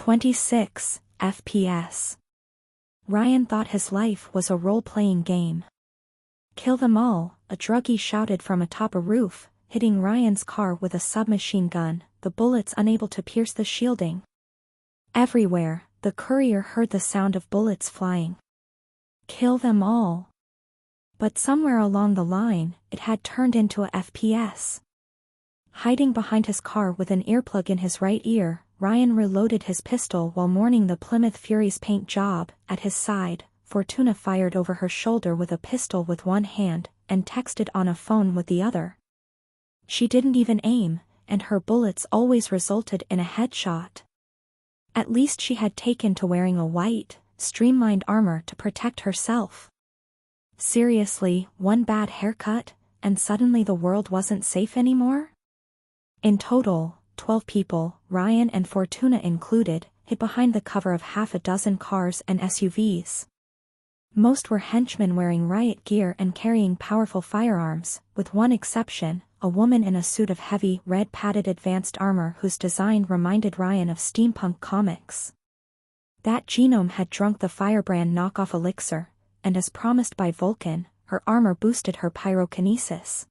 26 FPS. Ryan thought his life was a role-playing game. "Kill them all," a druggie shouted from atop a roof, hitting Ryan's car with a submachine gun, the bullets unable to pierce the shielding. Everywhere, the courier heard the sound of bullets flying. "Kill them all." But somewhere along the line, it had turned into a FPS. Hiding behind his car with an earplug in his right ear, Ryan reloaded his pistol while mourning the Plymouth Fury's paint job. At his side, Fortuna fired over her shoulder with a pistol with one hand, and texted on a phone with the other. She didn't even aim, and her bullets always resulted in a headshot. At least she had taken to wearing a white, streamlined armor to protect herself. Seriously, one bad haircut, and suddenly the world wasn't safe anymore? In total, 12 people, Ryan and Fortuna included, hid behind the cover of half a dozen cars and SUVs. Most were henchmen wearing riot gear and carrying powerful firearms, with one exception, a woman in a suit of heavy, red-padded advanced armor whose design reminded Ryan of steampunk comics. That genome had drunk the firebrand knockoff elixir, and as promised by Vulcan, her armor boosted her pyrokinesis.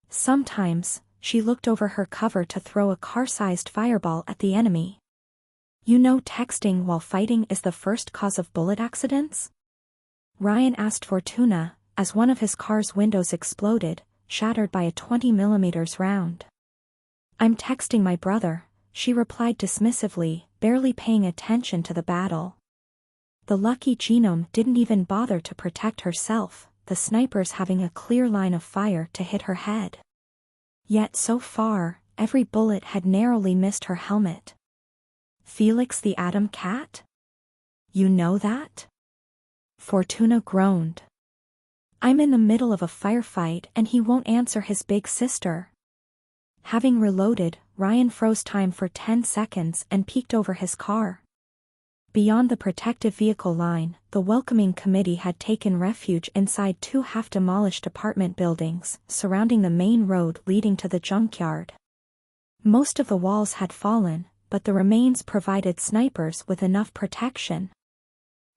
Sometimes, she looked over her cover to throw a car-sized fireball at the enemy. "You know texting while fighting is the first cause of bullet accidents?" Ryan asked Fortuna, as one of his car's windows exploded, shattered by a 20mm round. "I'm texting my brother," she replied dismissively, barely paying attention to the battle. The lucky genome didn't even bother to protect herself, the snipers having a clear line of fire to hit her head. Yet so far, every bullet had narrowly missed her helmet. "Felix the Atom Cat? You know that?" Fortuna groaned. "I'm in the middle of a firefight and he won't answer his big sister." Having reloaded, Ryan froze time for 10 seconds and peeked over his car. Beyond the protective vehicle line, the welcoming committee had taken refuge inside two half-demolished apartment buildings, surrounding the main road leading to the junkyard. Most of the walls had fallen, but the remains provided snipers with enough protection.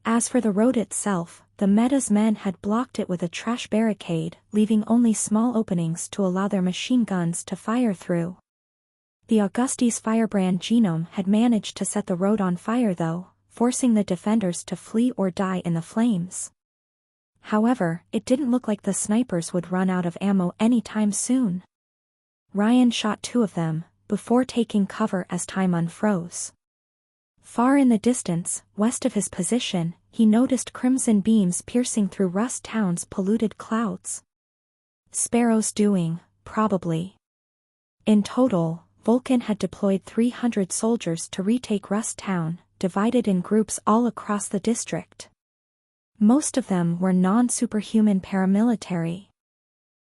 As for the road itself, the Meta's men had blocked it with a trash barricade, leaving only small openings to allow their machine guns to fire through. The Auguste's firebrand genome had managed to set the road on fire though, forcing the defenders to flee or die in the flames. However, it didn't look like the snipers would run out of ammo anytime soon. Ryan shot 2 of them, before taking cover as time unfroze. Far in the distance, west of his position, he noticed crimson beams piercing through Rust Town's polluted clouds. Sparrow's doing, probably. In total, Vulcan had deployed 300 soldiers to retake Rust Town, divided in groups all across the district. Most of them were non-superhuman paramilitary.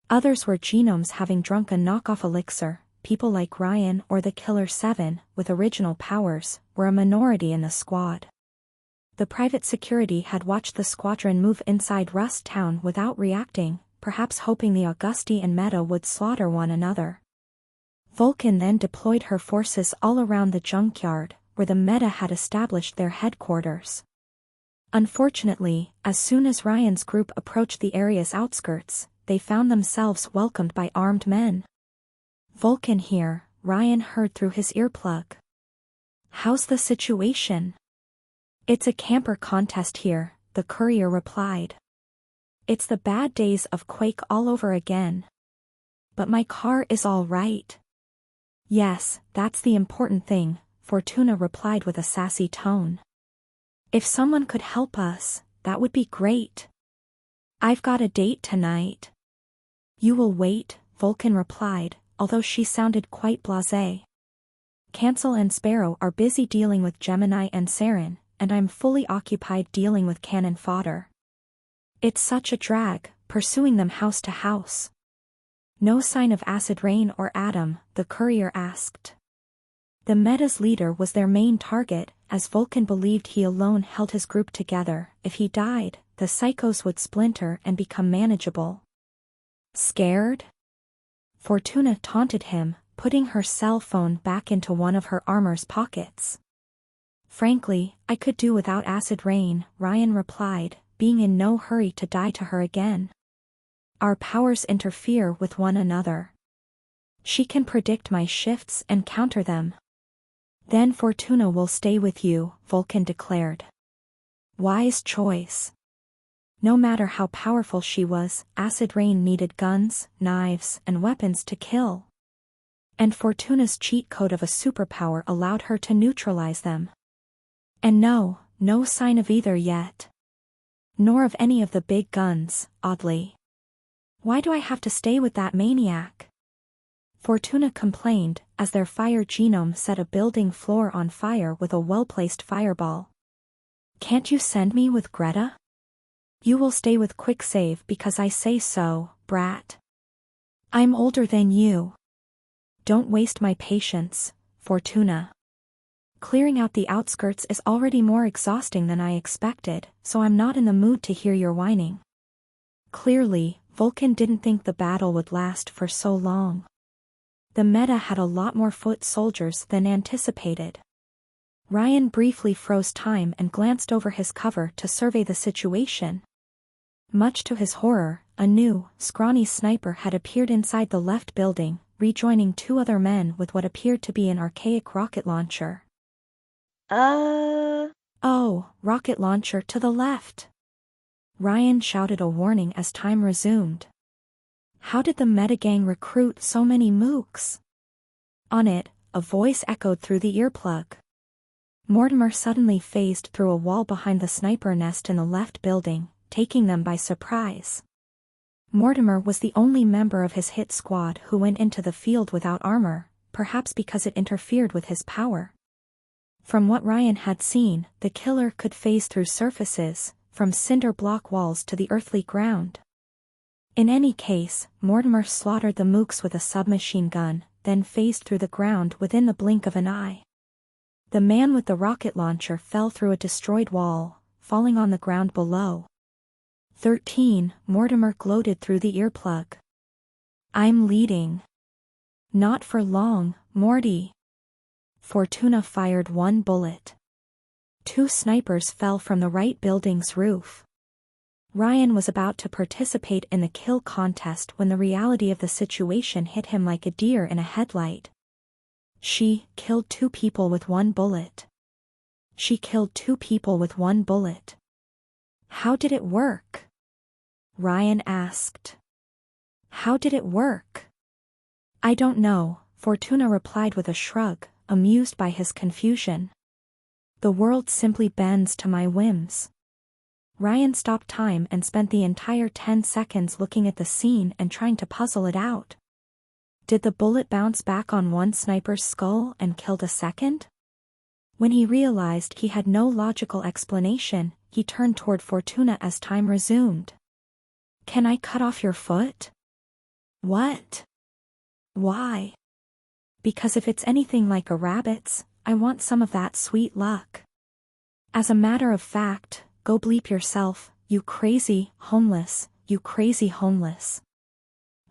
Others were genomes having drunk a knockoff elixir. People like Ryan or the Killer 7, with original powers, were a minority in the squad. The private security had watched the squadron move inside Rust Town without reacting, perhaps hoping the Auguste and Meta would slaughter one another. Vulcan then deployed her forces all around the junkyard, where the Meta had established their headquarters. Unfortunately, as soon as Ryan's group approached the area's outskirts, they found themselves welcomed by armed men. "Vulcan here," Ryan heard through his earplug. "How's the situation?" "It's a camper contest here," the courier replied. "It's the bad days of Quake all over again. But my car is all right." "Yes, that's the important thing," Fortuna replied with a sassy tone. "If someone could help us, that would be great. I've got a date tonight." "You will wait," Vulcan replied, although she sounded quite blasé. "Cancel and Sparrow are busy dealing with Gemini and Saren, and I'm fully occupied dealing with cannon fodder. It's such a drag, pursuing them house to house." "No sign of Acid Rain or Adam?" the courier asked. The Meta's leader was their main target, as Vulcan believed he alone held his group together. If he died, the psychos would splinter and become manageable. "Scared?" Fortuna taunted him, putting her cell phone back into one of her armor's pockets. Frankly, I could do without acid rain, Ryan replied, being in no hurry to die to her again. Our powers interfere with one another. She can predict my shifts and counter them. Then Fortuna will stay with you, Vulcan declared. Wise choice. No matter how powerful she was, acid rain needed guns, knives, and weapons to kill. And Fortuna's cheat code of a superpower allowed her to neutralize them. And no sign of either yet. Nor of any of the big guns, oddly. Why do I have to stay with that maniac? Fortuna complained, as their fire genome set a building floor on fire with a well-placed fireball. Can't you send me with Greta? You will stay with Quicksave because I say so, brat. I'm older than you. Don't waste my patience, Fortuna. Clearing out the outskirts is already more exhausting than I expected, so I'm not in the mood to hear your whining. Clearly, Vulcan didn't think the battle would last for so long. The meta had a lot more foot soldiers than anticipated. Ryan briefly froze time and glanced over his cover to survey the situation. Much to his horror, a new, scrawny sniper had appeared inside the left building, rejoining two other men with what appeared to be an archaic rocket launcher. Oh, rocket launcher to the left. Ryan shouted a warning as time resumed. How did the metagang recruit so many mooks? On it, a voice echoed through the earplug. Mortimer suddenly phased through a wall behind the sniper nest in the left building, taking them by surprise. Mortimer was the only member of his hit squad who went into the field without armor, perhaps because it interfered with his power. From what Ryan had seen, the killer could phase through surfaces, from cinder block walls to the earthly ground. In any case, Mortimer slaughtered the mooks with a submachine gun, then phased through the ground within the blink of an eye. The man with the rocket launcher fell through a destroyed wall, falling on the ground below. 13, Mortimer gloated through the earplug. I'm leading. Not for long, Morty. Fortuna fired one bullet. Two snipers fell from the right building's roof. Ryan was about to participate in the kill contest when the reality of the situation hit him like a deer in a headlight. She killed two people with one bullet. She killed two people with one bullet. How did it work? Ryan asked. How did it work? I don't know, Fortuna replied with a shrug, amused by his confusion. The world simply bends to my whims. Ryan stopped time and spent the entire 10 seconds looking at the scene and trying to puzzle it out. Did the bullet bounce back on one sniper's skull and killed a second? When he realized he had no logical explanation, he turned toward Fortuna as time resumed. Can I cut off your foot? What? Why? Because if it's anything like a rabbit's, I want some of that sweet luck. As a matter of fact, go bleep yourself, you crazy homeless, you crazy homeless.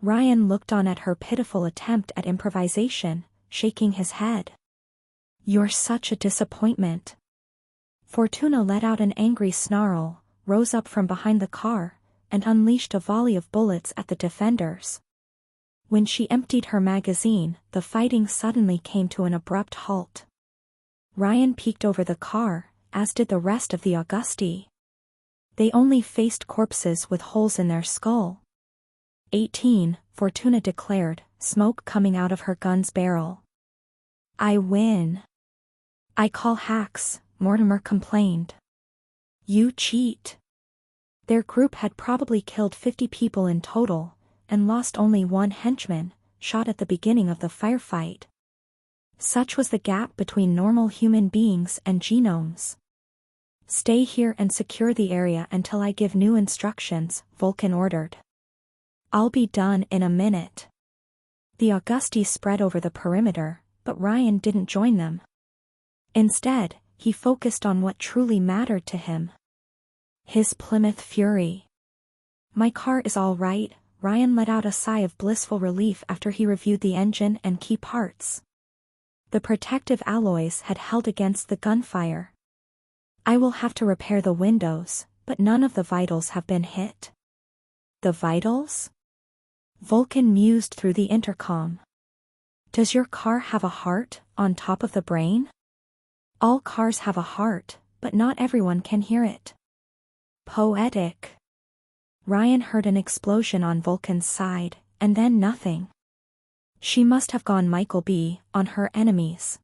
Ryan looked on at her pitiful attempt at improvisation, shaking his head. You're such a disappointment. Fortuna let out an angry snarl, rose up from behind the car, and unleashed a volley of bullets at the defenders. When she emptied her magazine, the fighting suddenly came to an abrupt halt. Ryan peeked over the car, as did the rest of the Augusti. They only faced corpses with holes in their skull. 18, Fortuna declared, smoke coming out of her gun's barrel. I win. I call hacks, Mortimer complained. You cheat. Their group had probably killed 50 people in total, and lost only one henchman, shot at the beginning of the firefight. Such was the gap between normal human beings and genomes. Stay here and secure the area until I give new instructions, Vulcan ordered. I'll be done in a minute. The Augusti spread over the perimeter, but Ryan didn't join them. Instead, he focused on what truly mattered to him. His Plymouth Fury. My car is all right, Ryan let out a sigh of blissful relief after he reviewed the engine and key parts. The protective alloys had held against the gunfire. I will have to repair the windows, but none of the vitals have been hit. The vitals? Vulcan mused through the intercom. Does your car have a heart, on top of the brain? All cars have a heart, but not everyone can hear it. Poetic. Ryan heard an explosion on Vulcan's side, and then nothing. She must have gone Michael B. on her enemies.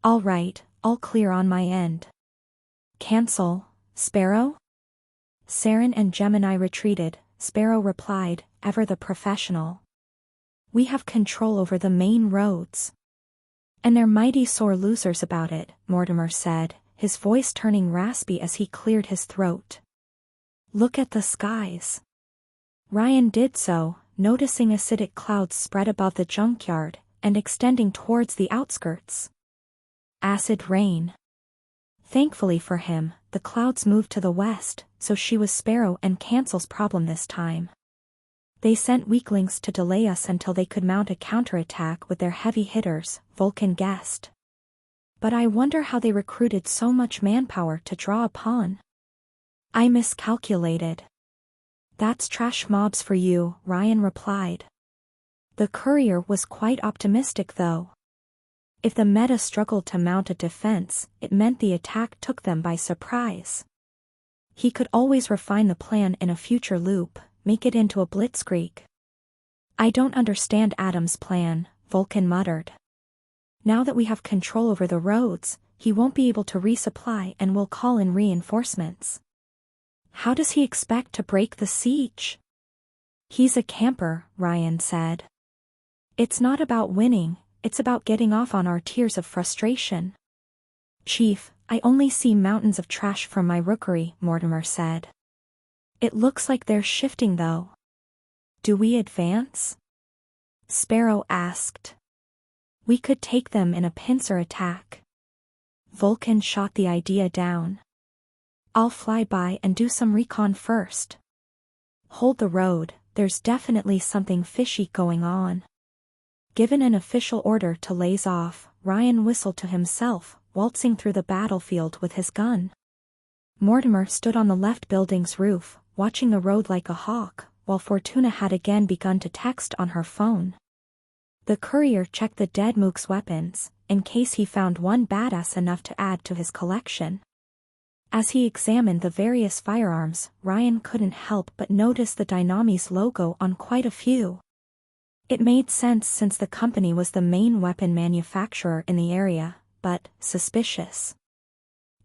All right, all clear on my end. Cancel, Sparrow? Saren and Gemini retreated. Sparrow replied, ever the professional. We have control over the main roads. And they're mighty sore losers about it, Mortimer said, his voice turning raspy as he cleared his throat. Look at the skies. Ryan did so, noticing acidic clouds spread above the junkyard, and extending towards the outskirts. Acid rain. Thankfully for him, the clouds moved to the west, so she was Sparrow and Cancel's problem this time. They sent weaklings to delay us until they could mount a counterattack with their heavy hitters, Vulcan guessed. But I wonder how they recruited so much manpower to draw upon. I miscalculated. That's trash mobs for you, Ryan replied. The courier was quite optimistic though. If the meta struggled to mount a defense, it meant the attack took them by surprise. He could always refine the plan in a future loop, make it into a blitzkrieg. I don't understand Adam's plan, Vulcan muttered. Now that we have control over the roads, he won't be able to resupply and will call in reinforcements. How does he expect to break the siege? He's a camper, Ryan said. It's not about winning, it's about getting off on our tears of frustration. Chief, I only see mountains of trash from my rookery, Mortimer said. It looks like they're shifting though. Do we advance? Sparrow asked. We could take them in a pincer attack. Vulcan shot the idea down. I'll fly by and do some recon first. Hold the road, there's definitely something fishy going on. Given an official order to laze off, Ryan whistled to himself, waltzing through the battlefield with his gun. Mortimer stood on the left building's roof, watching the road like a hawk, while Fortuna had again begun to text on her phone. The courier checked the dead mook's weapons, in case he found one badass enough to add to his collection. As he examined the various firearms, Ryan couldn't help but notice the Dynamis logo on quite a few. It made sense since the company was the main weapon manufacturer in the area, but suspicious.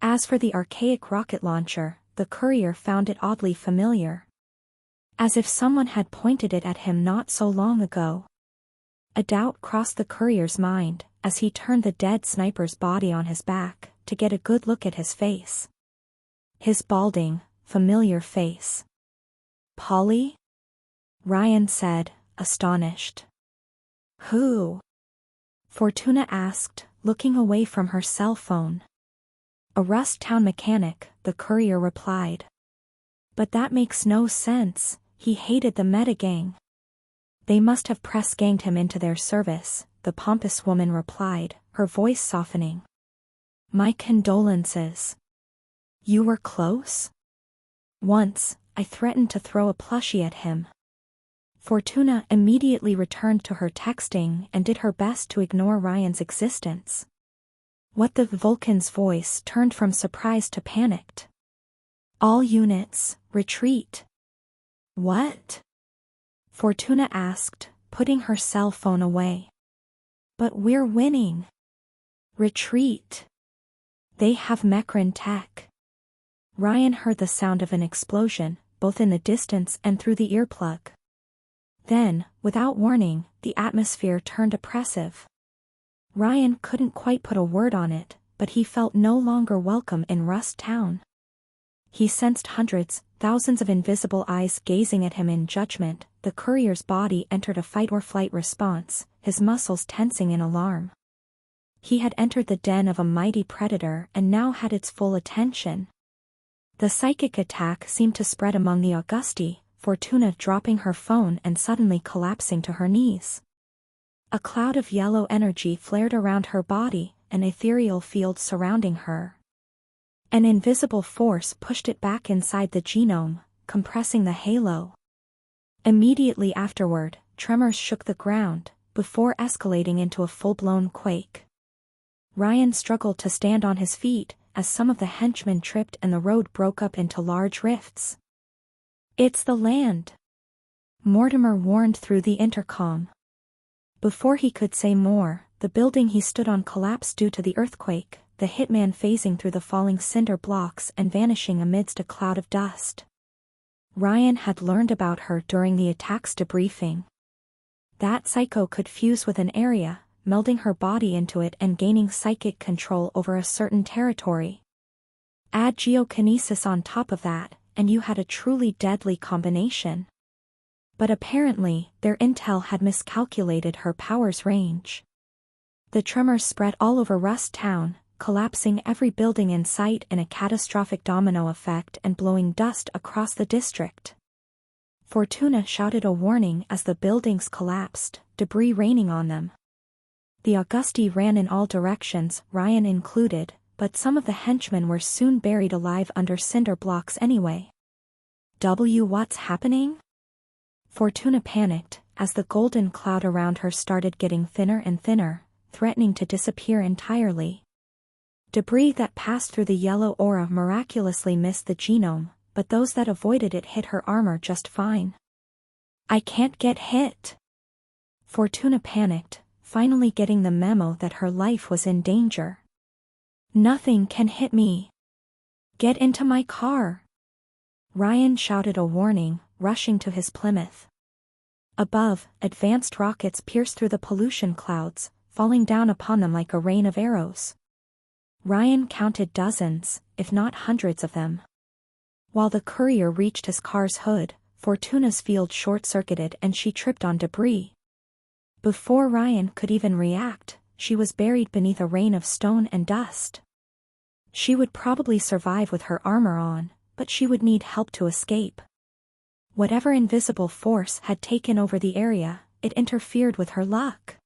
As for the archaic rocket launcher, the courier found it oddly familiar. As if someone had pointed it at him not so long ago. A doubt crossed the courier's mind, as he turned the dead sniper's body on his back, to get a good look at his face. His balding, familiar face. Polly? Ryan said, astonished. Who? Fortuna asked, looking away from her cell phone. A Rust Town mechanic, the courier replied. But that makes no sense, he hated the metagang. They must have press-ganged him into their service, the pompous woman replied, her voice softening. My condolences. You were close? Once, I threatened to throw a plushie at him. Fortuna immediately returned to her texting and did her best to ignore Ryan's existence. What the Vulcan's voice turned from surprise to panicked. All units, retreat. What? Fortuna asked, putting her cell phone away. But we're winning. Retreat. They have Mecran tech. Ryan heard the sound of an explosion, both in the distance and through the earplug. Then, without warning, the atmosphere turned oppressive. Ryan couldn't quite put a word on it, but he felt no longer welcome in Rust Town. He sensed hundreds, thousands of invisible eyes gazing at him in judgment. The courier's body entered a fight-or-flight response, his muscles tensing in alarm. He had entered the den of a mighty predator and now had its full attention. The psychic attack seemed to spread among the Augusti, Fortuna dropping her phone and suddenly collapsing to her knees. A cloud of yellow energy flared around her body, an ethereal field surrounding her. An invisible force pushed it back inside the genome, compressing the halo. Immediately afterward, tremors shook the ground, before escalating into a full-blown quake. Ryan struggled to stand on his feet, as some of the henchmen tripped and the road broke up into large rifts. "It's the land," Mortimer warned through the intercom. Before he could say more, the building he stood on collapsed due to the earthquake, the hitman phasing through the falling cinder blocks and vanishing amidst a cloud of dust. Ryan had learned about her during the attack's debriefing. That psycho could fuse with an area, melding her body into it and gaining psychic control over a certain territory. Add geokinesis on top of that, and you had a truly deadly combination. But apparently, their intel had miscalculated her power's range. The tremors spread all over Rust Town, collapsing every building in sight in a catastrophic domino effect and blowing dust across the district. Fortuna shouted a warning as the buildings collapsed, debris raining on them. The Augusti ran in all directions, Ryan included, but some of the henchmen were soon buried alive under cinder blocks anyway. What's happening? Fortuna panicked, as the golden cloud around her started getting thinner and thinner, threatening to disappear entirely. Debris that passed through the yellow aura miraculously missed the genome, but those that avoided it hit her armor just fine. "I can't get hit." Fortuna panicked, finally getting the memo that her life was in danger. "Nothing can hit me. Get into my car." Ryan shouted a warning, rushing to his Plymouth. Above, advanced rockets pierced through the pollution clouds, falling down upon them like a rain of arrows. Ryan counted dozens, if not hundreds of them. While the courier reached his car's hood, Fortuna's field short-circuited and she tripped on debris. Before Ryan could even react, she was buried beneath a rain of stone and dust. She would probably survive with her armor on, but she would need help to escape. Whatever invisible force had taken over the area, it interfered with her luck.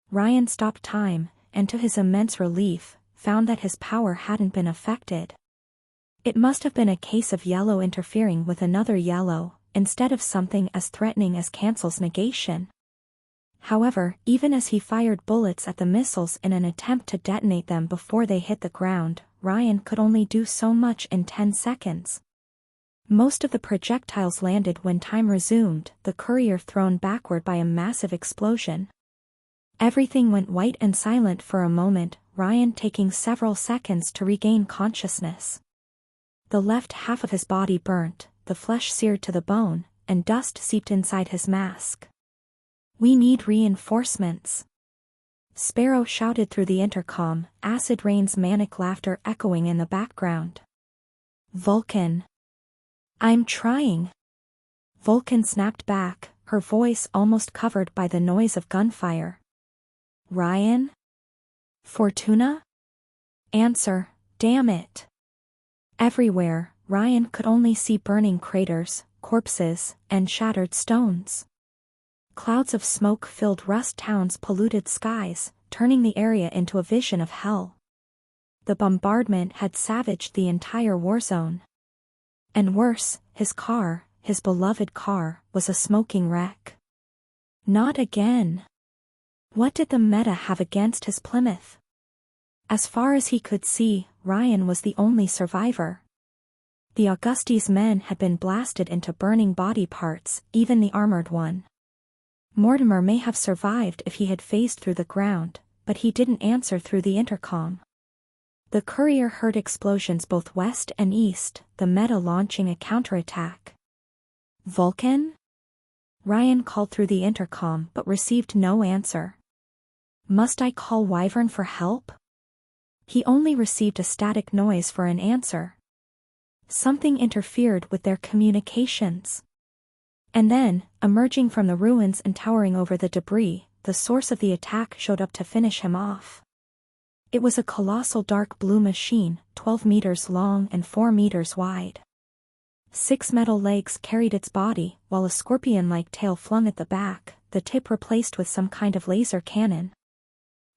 Ryan stopped time, and to his immense relief, found that his power hadn't been affected. It must have been a case of yellow interfering with another yellow, instead of something as threatening as Cancel's negation. However, even as he fired bullets at the missiles in an attempt to detonate them before they hit the ground, Ryan could only do so much in 10 seconds. Most of the projectiles landed when time resumed, the courier thrown backward by a massive explosion. Everything went white and silent for a moment, Ryan taking several seconds to regain consciousness. The left half of his body burnt, the flesh seared to the bone, and dust seeped inside his mask. "We need reinforcements," Sparrow shouted through the intercom, Acid Rain's manic laughter echoing in the background. "Vulcan." "I'm trying." Vulcan snapped back, her voice almost covered by the noise of gunfire. "Ryan? Fortuna? Answer, damn it." Everywhere, Ryan could only see burning craters, corpses, and shattered stones. Clouds of smoke filled Rust Town's polluted skies, turning the area into a vision of hell. The bombardment had savaged the entire war zone. And worse, his car, his beloved car, was a smoking wreck. Not again. What did the meta have against his Plymouth? As far as he could see, Ryan was the only survivor. The Augusti's men had been blasted into burning body parts, even the armored one. Mortimer may have survived if he had phased through the ground, but he didn't answer through the intercom. The courier heard explosions both west and east, the meta launching a counterattack. "Vulcan?" Ryan called through the intercom but received no answer. "Must I call Wyvern for help?" He only received a static noise for an answer. Something interfered with their communications. And then, emerging from the ruins and towering over the debris, the source of the attack showed up to finish him off. It was a colossal dark blue machine, 12 meters long and 4 meters wide. 6 metal legs carried its body, while a scorpion-like tail flung at the back, the tip replaced with some kind of laser cannon.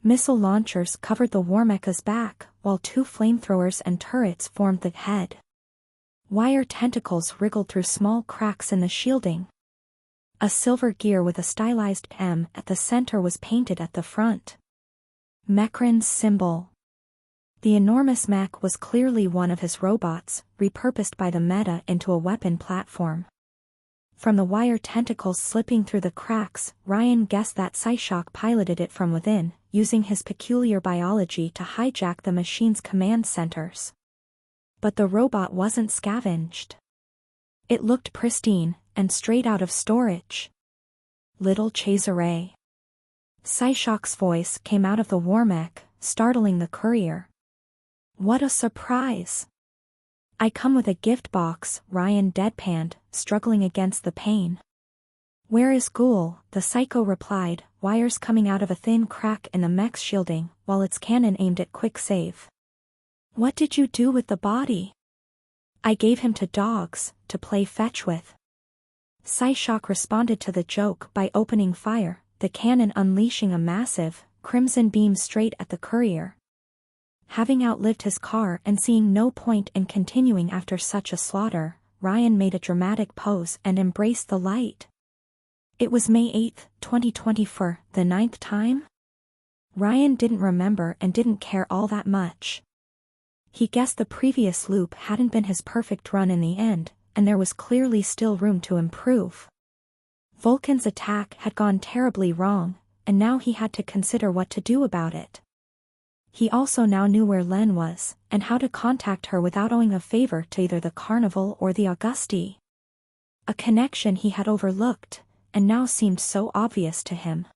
Missile launchers covered the war mecha's back, while 2 flamethrowers and turrets formed the head. Wire tentacles wriggled through small cracks in the shielding. A silver gear with a stylized M at the center was painted at the front. Mechran's symbol. The enormous mech was clearly one of his robots, repurposed by the Meta into a weapon platform. From the wire tentacles slipping through the cracks, Ryan guessed that Psyshock piloted it from within, using his peculiar biology to hijack the machine's command centers. But the robot wasn't scavenged. It looked pristine, and straight out of storage. Little Cesare. Psyshock's voice came out of the war mech, startling the courier. What a surprise! I come with a gift box, Ryan deadpanned, struggling against the pain. Where is Ghoul? The psycho replied, wires coming out of a thin crack in the mech's shielding, while its cannon aimed at quick save. What did you do with the body? I gave him to dogs, to play fetch with. Psyshock responded to the joke by opening fire, the cannon unleashing a massive, crimson beam straight at the courier. Having outlived his car and seeing no point in continuing after such a slaughter, Ryan made a dramatic pose and embraced the light. It was May 8, 2024, the 9th time? Ryan didn't remember and didn't care all that much. He guessed the previous loop hadn't been his perfect run in the end, and there was clearly still room to improve. Vulcan's attack had gone terribly wrong, and now he had to consider what to do about it. He also now knew where Len was, and how to contact her without owing a favor to either the Carnival or the Augusti. A connection he had overlooked, and now seemed so obvious to him.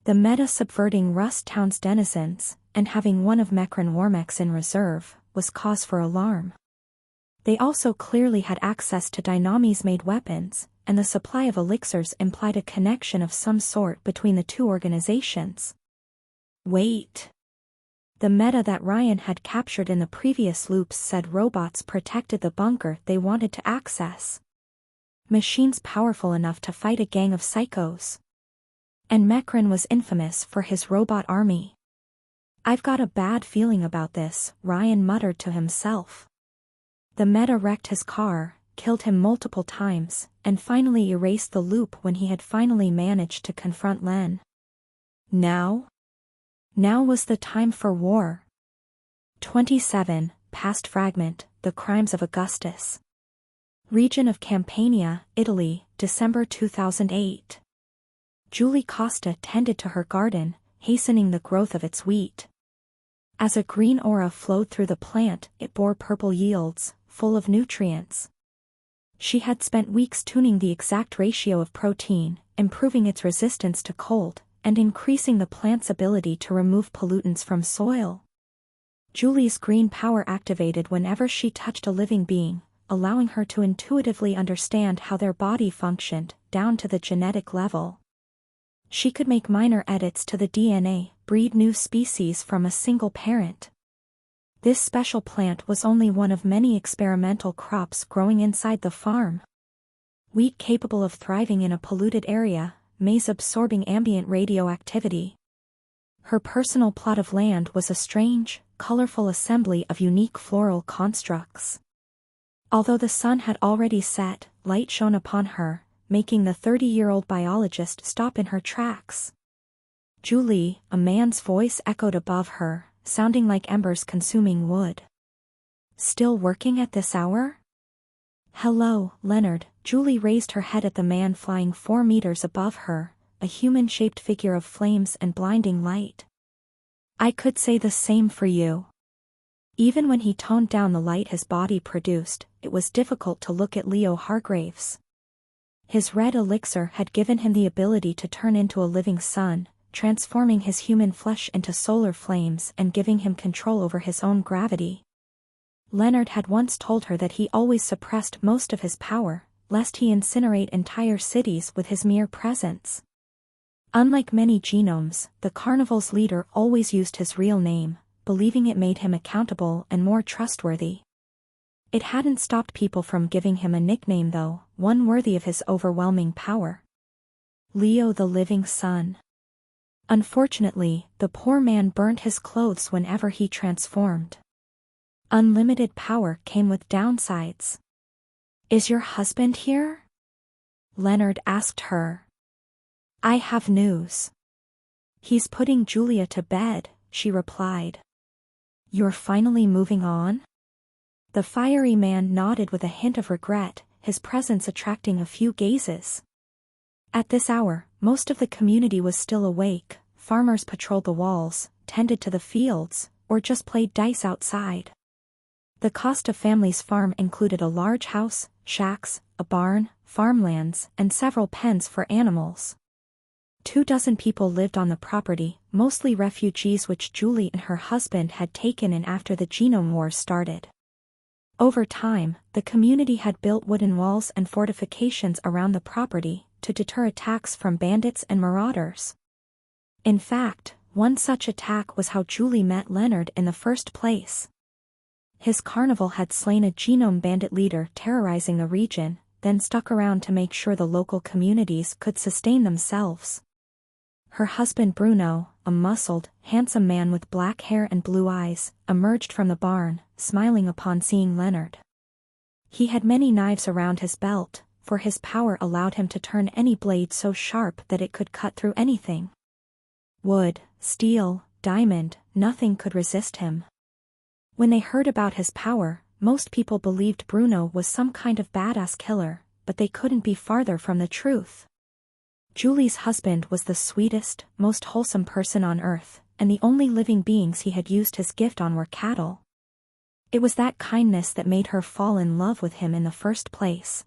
The Meta subverting Rust Town's denizens, and having one of Mechran Warmechs in reserve, was cause for alarm. They also clearly had access to Dynami's-made weapons, and the supply of elixirs implied a connection of some sort between the two organizations. Wait. The Meta that Ryan had captured in the previous loops said robots protected the bunker they wanted to access. Machines powerful enough to fight a gang of psychos. And Mechran was infamous for his robot army. I've got a bad feeling about this, Ryan muttered to himself. The Meta wrecked his car, killed him multiple times, and finally erased the loop when he had finally managed to confront Len. Now? Now was the time for war. 27, Past Fragment, The Crimes of Augustus. Region of Campania, Italy, December 2008. Julie Costa tended to her garden, hastening the growth of its wheat. As a green aura flowed through the plant, it bore purple yields, full of nutrients. She had spent weeks tuning the exact ratio of protein, improving its resistance to cold, and increasing the plant's ability to remove pollutants from soil. Julie's green power activated whenever she touched a living being, allowing her to intuitively understand how their body functioned, down to the genetic level. She could make minor edits to the DNA, breed new species from a single parent. This special plant was only one of many experimental crops growing inside the farm. Wheat capable of thriving in a polluted area, maize absorbing ambient radioactivity. Her personal plot of land was a strange, colorful assembly of unique floral constructs. Although the sun had already set, light shone upon her, making the 30-year-old biologist stop in her tracks. Julie, a man's voice echoed above her, sounding like embers consuming wood. Still working at this hour? Hello, Leonard. Julie raised her head at the man flying 4 meters above her, a human-shaped figure of flames and blinding light. I could say the same for you. Even when he toned down the light his body produced, it was difficult to look at Leo Hargraves. His red elixir had given him the ability to turn into a living sun, transforming his human flesh into solar flames and giving him control over his own gravity. Leonard had once told her that he always suppressed most of his power, lest he incinerate entire cities with his mere presence. Unlike many genomes, the Carnival's leader always used his real name, believing it made him accountable and more trustworthy. It hadn't stopped people from giving him a nickname though, one worthy of his overwhelming power. Leo the Living Sun. Unfortunately, the poor man burned his clothes whenever he transformed. Unlimited power came with downsides. "Is your husband here?" Leonard asked her. "I have news." "He's putting Julia to bed," she replied. "You're finally moving on?" The fiery man nodded with a hint of regret, his presence attracting a few gazes. At this hour, most of the community was still awake. Farmers patrolled the walls, tended to the fields, or just played dice outside. The cost of family's farm included a large house, shacks, a barn, farmlands, and several pens for animals. 24 people lived on the property, mostly refugees which Julie and her husband had taken in after the Genome Wars started. Over time, the community had built wooden walls and fortifications around the property to deter attacks from bandits and marauders. In fact, one such attack was how Julie met Leonard in the first place. His carnival had slain a genome bandit leader terrorizing the region, then stuck around to make sure the local communities could sustain themselves. Her husband Bruno, a muscled, handsome man with black hair and blue eyes, emerged from the barn, smiling upon seeing Leonard. He had many knives around his belt, for his power allowed him to turn any blade so sharp that it could cut through anything. Wood, steel, diamond, nothing could resist him. When they heard about his power, most people believed Bruno was some kind of badass killer, but they couldn't be farther from the truth. Julie's husband was the sweetest, most wholesome person on earth, and the only living beings he had used his gift on were cattle. It was that kindness that made her fall in love with him in the first place.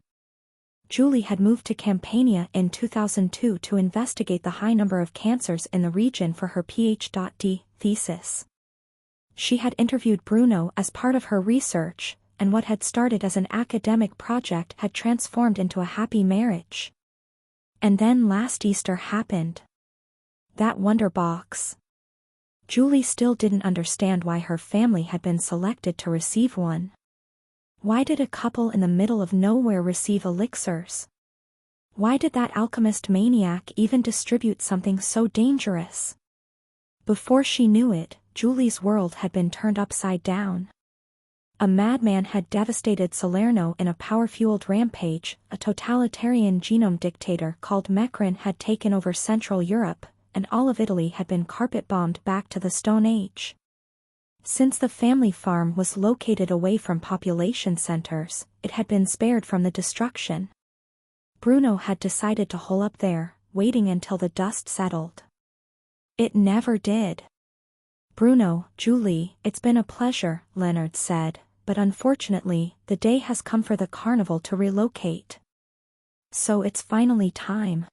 Julie had moved to Campania in 2002 to investigate the high number of cancers in the region for her Ph.D. thesis. She had interviewed Bruno as part of her research, and what had started as an academic project had transformed into a happy marriage. And then last Easter happened. That wonder box. Julie still didn't understand why her family had been selected to receive one. Why did a couple in the middle of nowhere receive elixirs? Why did that alchemist maniac even distribute something so dangerous? Before she knew it, Julie's world had been turned upside down. A madman had devastated Salerno in a power-fueled rampage. A totalitarian genome dictator called Mecrin had taken over Central Europe, and all of Italy had been carpet-bombed back to the Stone Age. Since the family farm was located away from population centers, it had been spared from the destruction. Bruno had decided to hole up there, waiting until the dust settled. It never did. "Bruno, Julie, it's been a pleasure," Leonard said, "but unfortunately, the day has come for the carnival to relocate. So it's finally time."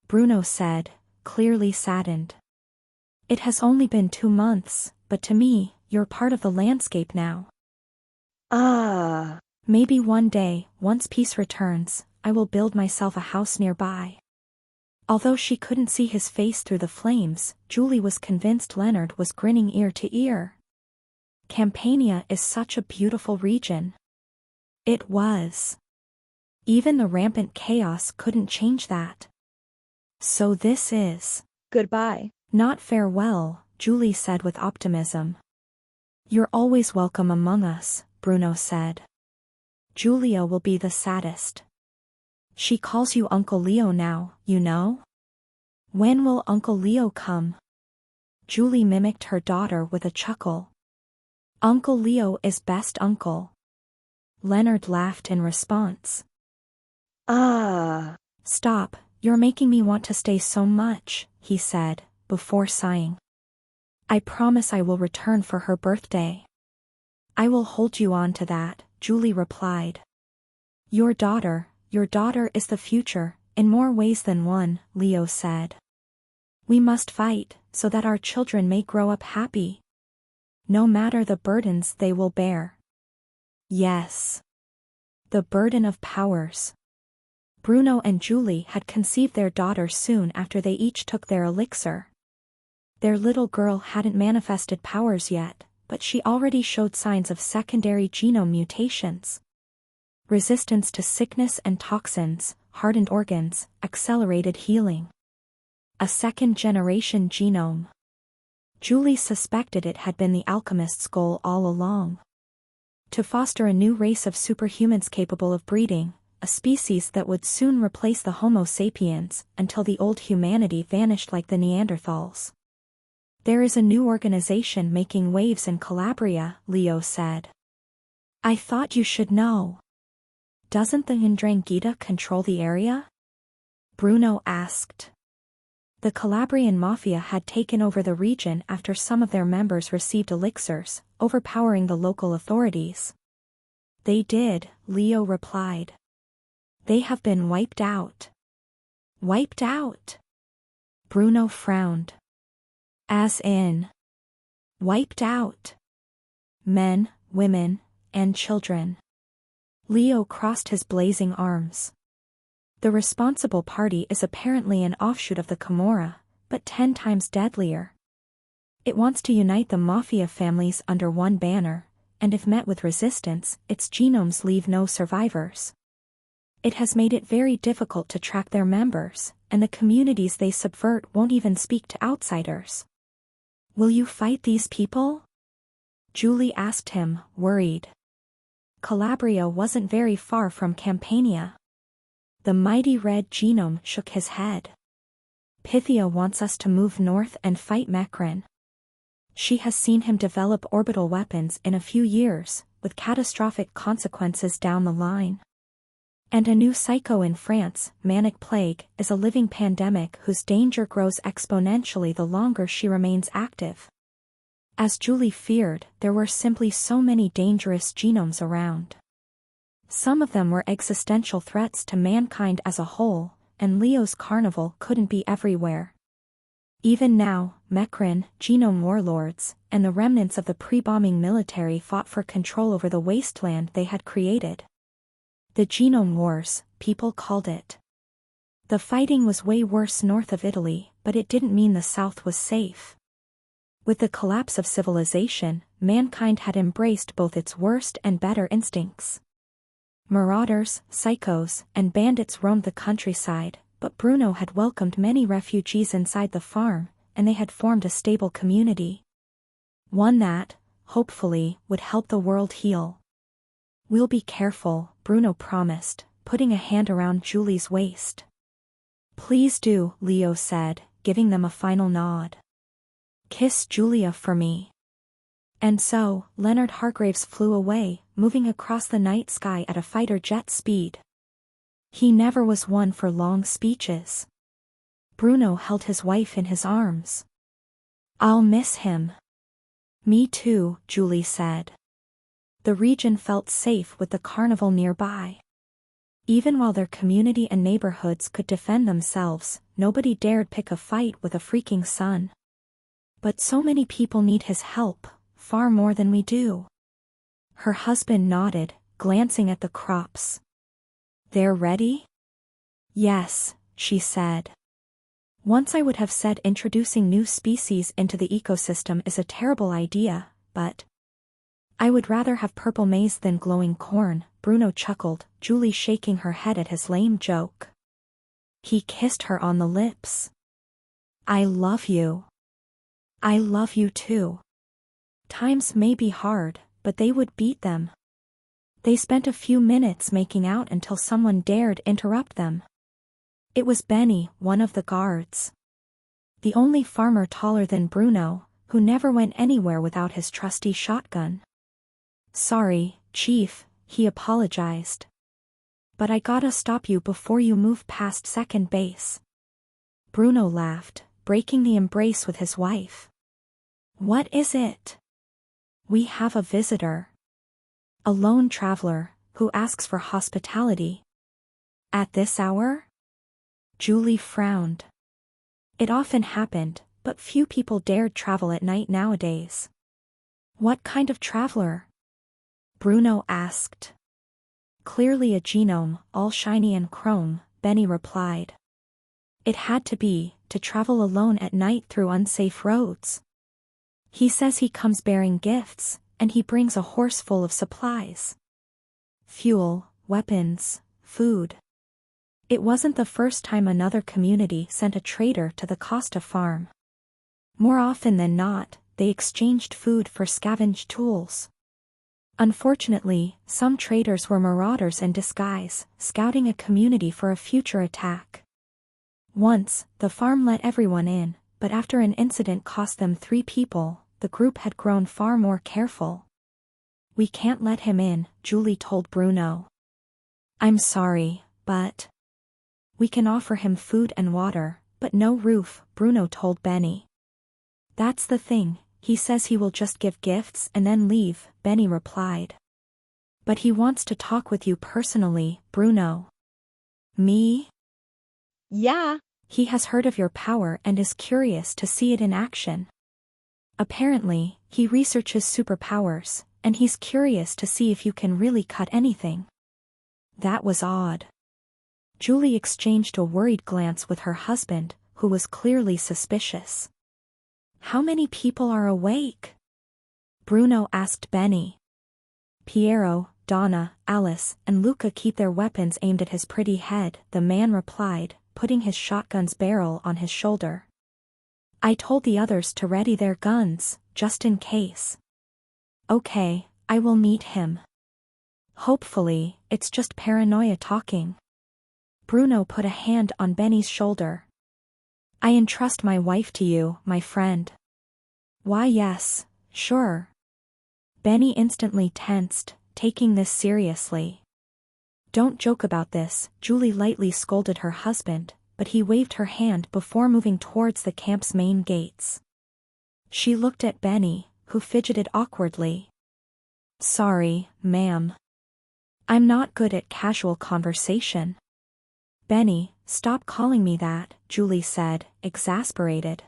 Bruno said, clearly saddened. "It has only been 2 months, but to me, you're part of the landscape now. Maybe one day, once peace returns, I will build myself a house nearby." Although she couldn't see his face through the flames, Julie was convinced Leonard was grinning ear to ear. Campania is such a beautiful region. It was. Even the rampant chaos couldn't change that. So this is goodbye, not farewell, Julie said with optimism. "You're always welcome among us," Bruno said. "Julia will be the saddest. She calls you Uncle Leo now, you know? When will Uncle Leo come?" Julie mimicked her daughter with a chuckle. "Uncle Leo is best uncle." Leonard laughed in response. "Stop, you're making me want to stay so much," he said, before sighing. "I promise I will return for her birthday." "I will hold you on to that," Julie replied. Your daughter is the future, in more ways than one," Leo said. "We must fight, so that our children may grow up happy. No matter the burdens they will bear." Yes. The burden of powers. Bruno and Julie had conceived their daughter soon after they each took their elixir. Their little girl hadn't manifested powers yet, but she already showed signs of secondary genome mutations. Resistance to sickness and toxins, hardened organs, accelerated healing. A second-generation genome. Julie suspected it had been the alchemist's goal all along. To foster a new race of superhumans capable of breeding, a species that would soon replace the Homo sapiens until the old humanity vanished like the Neanderthals. There is a new organization making waves in Calabria, Leo said. I thought you should know. Doesn't the Ndrangheta control the area? Bruno asked. The Calabrian mafia had taken over the region after some of their members received elixirs, overpowering the local authorities. They did, Leo replied. They have been wiped out. Wiped out? Bruno frowned. As in? Wiped out. Men, women, and children. Leo crossed his blazing arms. The responsible party is apparently an offshoot of the Camorra, but 10 times deadlier. It wants to unite the mafia families under one banner, and if met with resistance, its genomes leave no survivors. It has made it very difficult to track their members, and the communities they subvert won't even speak to outsiders. Will you fight these people? Julie asked him, worried. Calabria wasn't very far from Campania. The mighty red genome shook his head. Pythia wants us to move north and fight Mecrin. She has seen him develop orbital weapons in a few years, with catastrophic consequences down the line. And a new psycho in France, manic plague, is a living pandemic whose danger grows exponentially the longer she remains active. As Julie feared, there were simply so many dangerous genomes around. Some of them were existential threats to mankind as a whole, and Leo's carnival couldn't be everywhere. Even now, Mecrin, genome warlords, and the remnants of the pre-bombing military fought for control over the wasteland they had created. The Genome Wars, people called it. The fighting was way worse north of Italy, but it didn't mean the south was safe. With the collapse of civilization, mankind had embraced both its worst and better instincts. Marauders, psychos, and bandits roamed the countryside, but Bruno had welcomed many refugees inside the farm, and they had formed a stable community. One that, hopefully, would help the world heal. We'll be careful, Bruno promised, putting a hand around Julie's waist. Please do, Leo said, giving them a final nod. Kiss Julia for me. And so, Leonard Hargraves flew away, moving across the night sky at a fighter jet speed. He never was one for long speeches. Bruno held his wife in his arms. I'll miss him. Me too, Julie said. The region felt safe with the carnival nearby. Even while their community and neighborhoods could defend themselves, nobody dared pick a fight with a freaking sun. But so many people need his help, far more than we do. Her husband nodded, glancing at the crops. They're ready? Yes, she said. Once I would have said introducing new species into the ecosystem is a terrible idea, but I would rather have purple maize than glowing corn, Bruno chuckled, Julie shaking her head at his lame joke. He kissed her on the lips. I love you. I love you too. Times may be hard, but they would beat them. They spent a few minutes making out until someone dared interrupt them. It was Benny, one of the guards. The only farmer taller than Bruno, who never went anywhere without his trusty shotgun. Sorry, Chief, he apologized. But I gotta stop you before you move past second base. Bruno laughed, breaking the embrace with his wife. What is it? We have a visitor. A lone traveler, who asks for hospitality. At this hour? Julie frowned. It often happened, but few people dared travel at night nowadays. What kind of traveler? Bruno asked. Clearly a genome, all shiny and chrome, Benny replied. It had to travel alone at night through unsafe roads. He says he comes bearing gifts, and he brings a horse full of supplies. Fuel, weapons, food. It wasn't the first time another community sent a trader to the Costa farm. More often than not, they exchanged food for scavenged tools. Unfortunately, some traders were marauders in disguise, scouting a community for a future attack. Once, the farm let everyone in, but after an incident cost them 3 people, the group had grown far more careful. "We can't let him in," Julie told Bruno. "I'm sorry, but..." "We can offer him food and water, but no roof," Bruno told Benny. "That's the thing, he says he will just give gifts and then leave," Benny replied. "But he wants to talk with you personally, Bruno." "Me?" Yeah. "He has heard of your power and is curious to see it in action. Apparently, he researches superpowers, and he's curious to see if you can really cut anything." That was odd. Julie exchanged a worried glance with her husband, who was clearly suspicious. "How many people are awake?" Bruno asked Benny. "Piero, Donna, Alice, and Luca keep their weapons aimed at his pretty head," the man replied, putting his shotgun's barrel on his shoulder. "I told the others to ready their guns, just in case." "Okay, I will meet him." "Hopefully, it's just paranoia talking." Bruno put a hand on Benny's shoulder. "I entrust my wife to you, my friend." "Why yes, sure." Benny instantly tensed, taking this seriously. "Don't joke about this," Julie lightly scolded her husband, but he waved her hand before moving towards the camp's main gates. She looked at Benny, who fidgeted awkwardly. "Sorry, ma'am. I'm not good at casual conversation." "Benny, stop calling me that," Julie said, exasperated.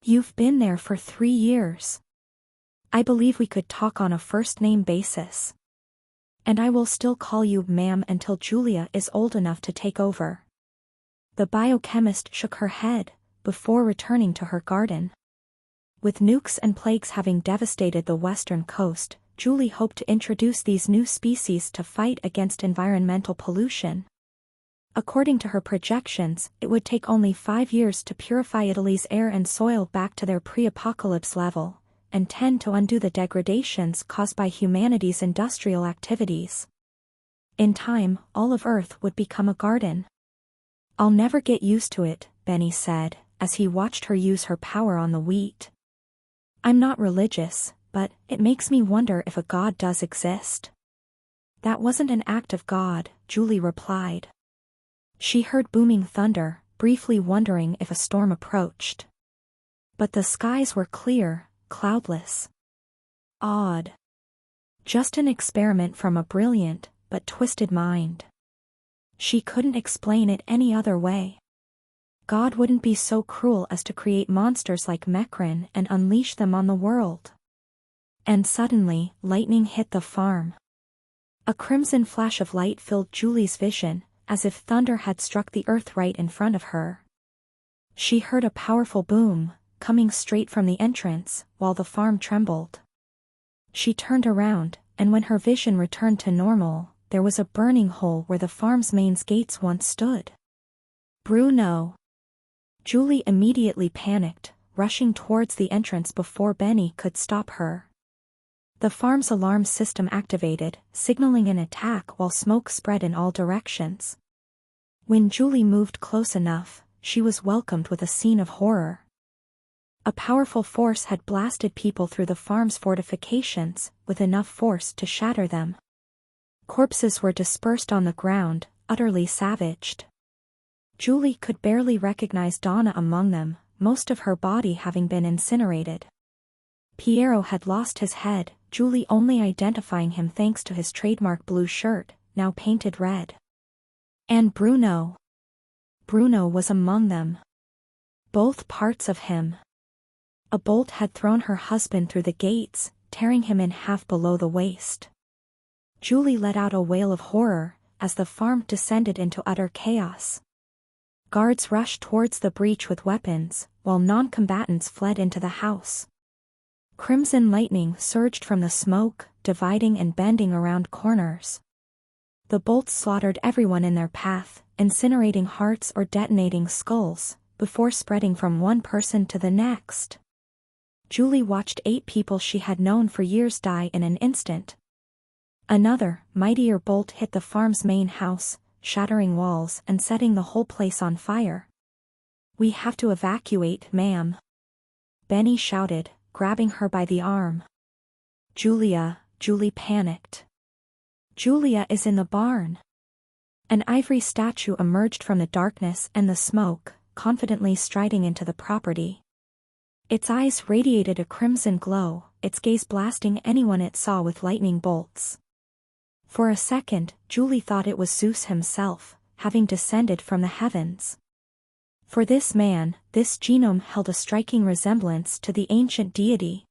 "You've been there for 3 years. I believe we could talk on a first-name basis. And I will still call you ma'am until Julia is old enough to take over." The biochemist shook her head, before returning to her garden. With nukes and plagues having devastated the western coast, Julie hoped to introduce these new species to fight against environmental pollution. According to her projections, it would take only 5 years to purify Italy's air and soil back to their pre-apocalypse level, and 10 to undo the degradations caused by humanity's industrial activities. In time, all of Earth would become a garden. "I'll never get used to it," Benny said, as he watched her use her power on the wheat. "I'm not religious, but it makes me wonder if a God does exist." "That wasn't an act of God," Julie replied. She heard booming thunder, briefly wondering if a storm approached. But the skies were clear, cloudless. Odd. Just an experiment from a brilliant, but twisted mind. She couldn't explain it any other way. God wouldn't be so cruel as to create monsters like Mecrin and unleash them on the world. And suddenly, lightning hit the farm. A crimson flash of light filled Julie's vision, as if thunder had struck the earth right in front of her. She heard a powerful boom, coming straight from the entrance, while the farm trembled. She turned around, and when her vision returned to normal, there was a burning hole where the farm's main gates once stood. "Bruno!" Julie immediately panicked, rushing towards the entrance before Benny could stop her. The farm's alarm system activated, signaling an attack while smoke spread in all directions. When Julie moved close enough, she was welcomed with a scene of horror. A powerful force had blasted people through the farm's fortifications, with enough force to shatter them. Corpses were dispersed on the ground, utterly savaged. Julie could barely recognize Donna among them, most of her body having been incinerated. Piero had lost his head, Julie only identifying him thanks to his trademark blue shirt, now painted red. And Bruno. Bruno was among them. Both parts of him. A bolt had thrown her husband through the gates, tearing him in half below the waist. Julie let out a wail of horror, as the farm descended into utter chaos. Guards rushed towards the breach with weapons, while non-combatants fled into the house. Crimson lightning surged from the smoke, dividing and bending around corners. The bolts slaughtered everyone in their path, incinerating hearts or detonating skulls, before spreading from one person to the next. Julie watched 8 people she had known for years die in an instant. Another, mightier bolt hit the farm's main house, shattering walls and setting the whole place on fire. "We have to evacuate, ma'am," Benny shouted, grabbing her by the arm. Julie panicked. "Julia is in the barn." An ivory statue emerged from the darkness and the smoke, confidently striding into the property. Its eyes radiated a crimson glow, its gaze blasting anyone it saw with lightning bolts. For a second, Julie thought it was Zeus himself, having descended from the heavens. For this man, this genome held a striking resemblance to the ancient deity.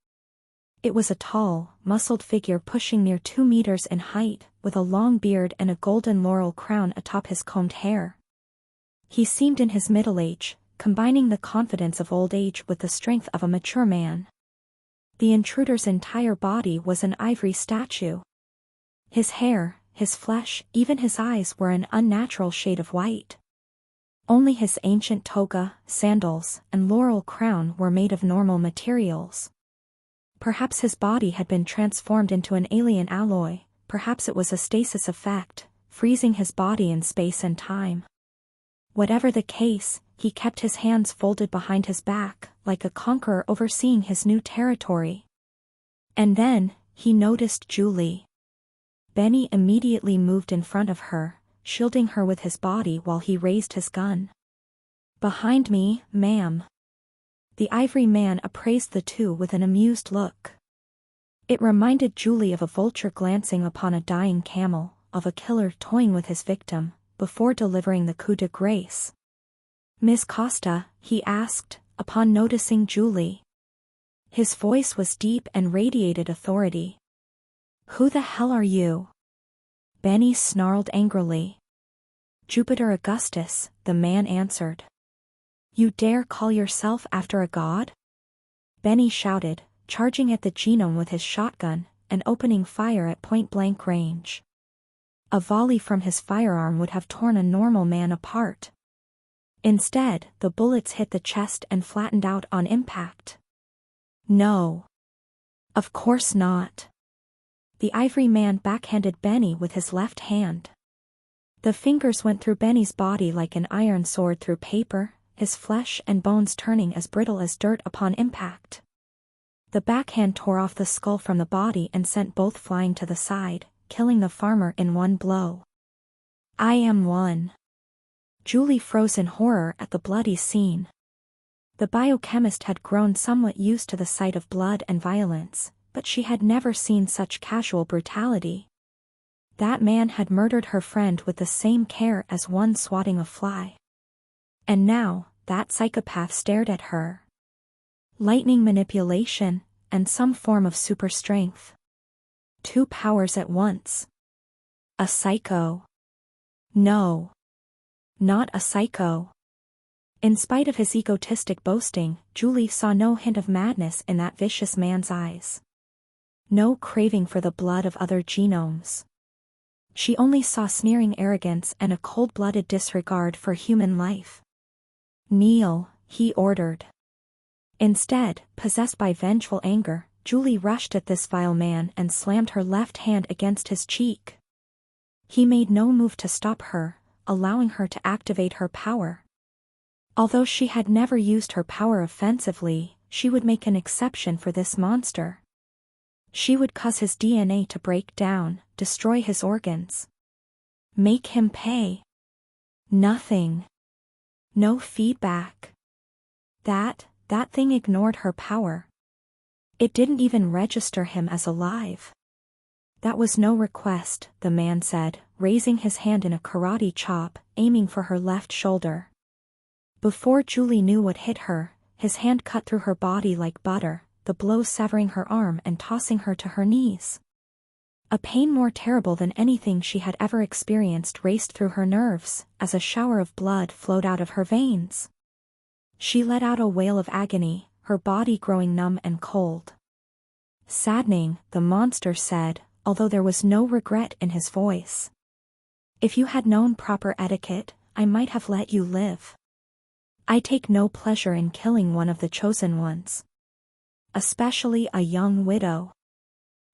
It was a tall, muscled figure pushing near 2 meters in height, with a long beard and a golden laurel crown atop his combed hair. He seemed in his middle age, combining the confidence of old age with the strength of a mature man. The intruder's entire body was an ivory statue. His hair, his flesh, even his eyes were an unnatural shade of white. Only his ancient toga, sandals, and laurel crown were made of normal materials. Perhaps his body had been transformed into an alien alloy, perhaps it was a stasis effect, freezing his body in space and time. Whatever the case, he kept his hands folded behind his back, like a conqueror overseeing his new territory. And then, he noticed Julie. Benny immediately moved in front of her, shielding her with his body while he raised his gun. "Behind me, ma'am." The ivory man appraised the two with an amused look. It reminded Julie of a vulture glancing upon a dying camel, of a killer toying with his victim, before delivering the coup de grace. "Miss Costa," he asked, upon noticing Julie. His voice was deep and radiated authority. "Who the hell are you?" Benny snarled angrily. "Jupiter Augustus," the man answered. "You dare call yourself after a god?" Benny shouted, charging at the genome with his shotgun, and opening fire at point-blank range. A volley from his firearm would have torn a normal man apart. Instead, the bullets hit the chest and flattened out on impact. "No. Of course not." The ivory man backhanded Benny with his left hand. The fingers went through Benny's body like an iron sword through paper, his flesh and bones turning as brittle as dirt upon impact. The backhand tore off the skull from the body and sent both flying to the side, killing the farmer in one blow. "I am one." Julie froze in horror at the bloody scene. The biochemist had grown somewhat used to the sight of blood and violence, but she had never seen such casual brutality. That man had murdered her friend with the same care as one swatting a fly. And now, that psychopath stared at her. Lightning manipulation, and some form of super strength. 2 powers at once. A psycho. No. Not a psycho. In spite of his egotistic boasting, Julie saw no hint of madness in that vicious man's eyes. No craving for the blood of other genomes. She only saw sneering arrogance and a cold-blooded disregard for human life. "Kneel," he ordered. Instead, possessed by vengeful anger, Julie rushed at this vile man and slammed her left hand against his cheek. He made no move to stop her, allowing her to activate her power. Although she had never used her power offensively, she would make an exception for this monster. She would cause his DNA to break down, destroy his organs. Make him pay. Nothing. No feedback. That thing ignored her power. It didn't even register him as alive. "That was no request," the man said, raising his hand in a karate chop, aiming for her left shoulder. Before Julie knew what hit her, his hand cut through her body like butter, the blow severing her arm and tossing her to her knees. A pain more terrible than anything she had ever experienced raced through her nerves, as a shower of blood flowed out of her veins. She let out a wail of agony, her body growing numb and cold. "Saddening," the monster said, although there was no regret in his voice. "If you had known proper etiquette, I might have let you live. I take no pleasure in killing one of the chosen ones. Especially a young widow.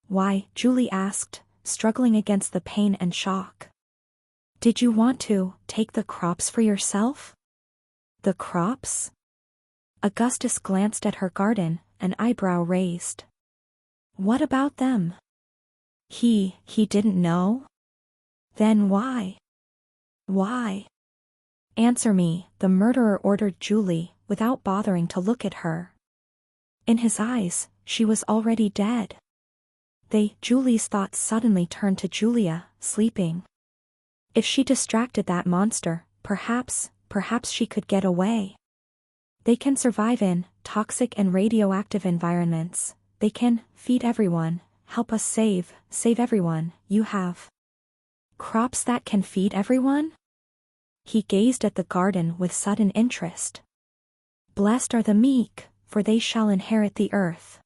Why? Julie asked, struggling against the pain and shock. Did you want to take the crops for yourself? The crops? Augustus glanced at her garden, an eyebrow raised. What about them? He didn't know? Then why? Why? Answer me, the murderer ordered Julie, without bothering to look at her. In his eyes, she was already dead. Julie's thoughts suddenly turned to Julia, sleeping. If she distracted that monster, perhaps she could get away. They can survive in toxic and radioactive environments. They can feed everyone, help us save everyone. You have crops that can feed everyone? He gazed at the garden with sudden interest. Blessed are the meek, for they shall inherit the earth.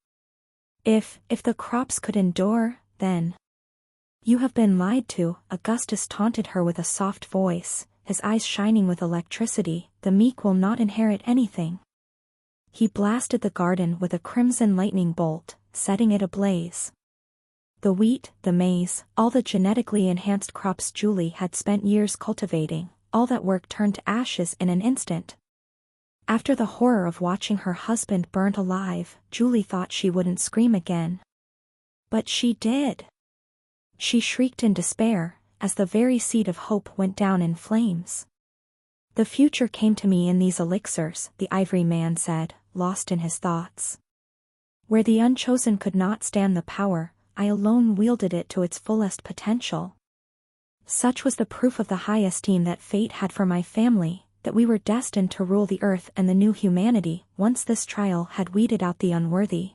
If the crops could endure, then. You have been lied to, Augustus taunted her with a soft voice, his eyes shining with electricity. The meek will not inherit anything. He blasted the garden with a crimson lightning bolt, setting it ablaze. The wheat, the maize, all the genetically enhanced crops Julie had spent years cultivating, all that work turned to ashes in an instant. After the horror of watching her husband burnt alive, Julie thought she wouldn't scream again. But she did. She shrieked in despair, as the very seed of hope went down in flames. The future came to me in these elixirs, the ivory man said, lost in his thoughts. Where the unchosen could not stand the power, I alone wielded it to its fullest potential. Such was the proof of the high esteem that fate had for my family, that we were destined to rule the earth and the new humanity, once this trial had weeded out the unworthy.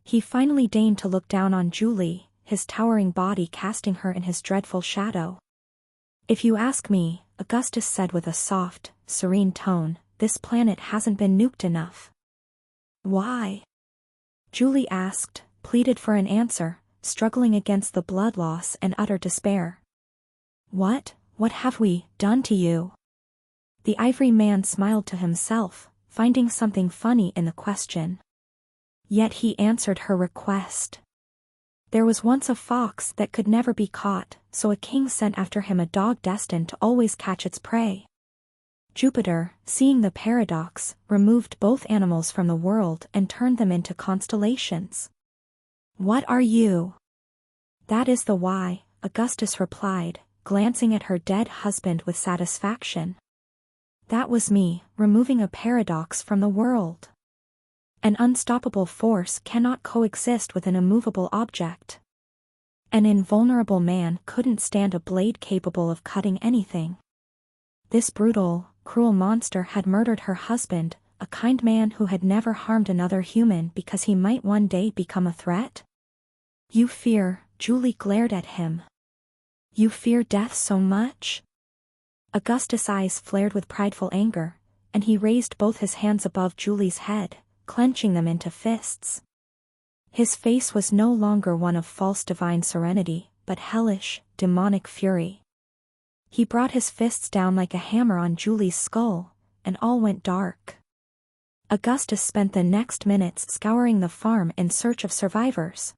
He finally deigned to look down on Julie, his towering body casting her in his dreadful shadow. If you ask me, Augustus said with a soft, serene tone, this planet hasn't been nuked enough. Why? Julie asked, pleaded for an answer, struggling against the blood loss and utter despair. What have we done to you? The ivory man smiled to himself, finding something funny in the question. Yet he answered her request. There was once a fox that could never be caught, so a king sent after him a dog destined to always catch its prey. Jupiter, seeing the paradox, removed both animals from the world and turned them into constellations. What are you? That is the why, Augustus replied, glancing at her dead husband with satisfaction. That was me, removing a paradox from the world. An unstoppable force cannot coexist with an immovable object. An invulnerable man couldn't stand a blade capable of cutting anything. This brutal, cruel monster had murdered her husband, a kind man who had never harmed another human because he might one day become a threat. You fear, Julie glared at him. You fear death so much? Augustus' eyes flared with prideful anger, and he raised both his hands above Julie's head, clenching them into fists. His face was no longer one of false divine serenity, but hellish, demonic fury. He brought his fists down like a hammer on Julie's skull, and all went dark. Augustus spent the next minutes scouring the farm in search of survivors.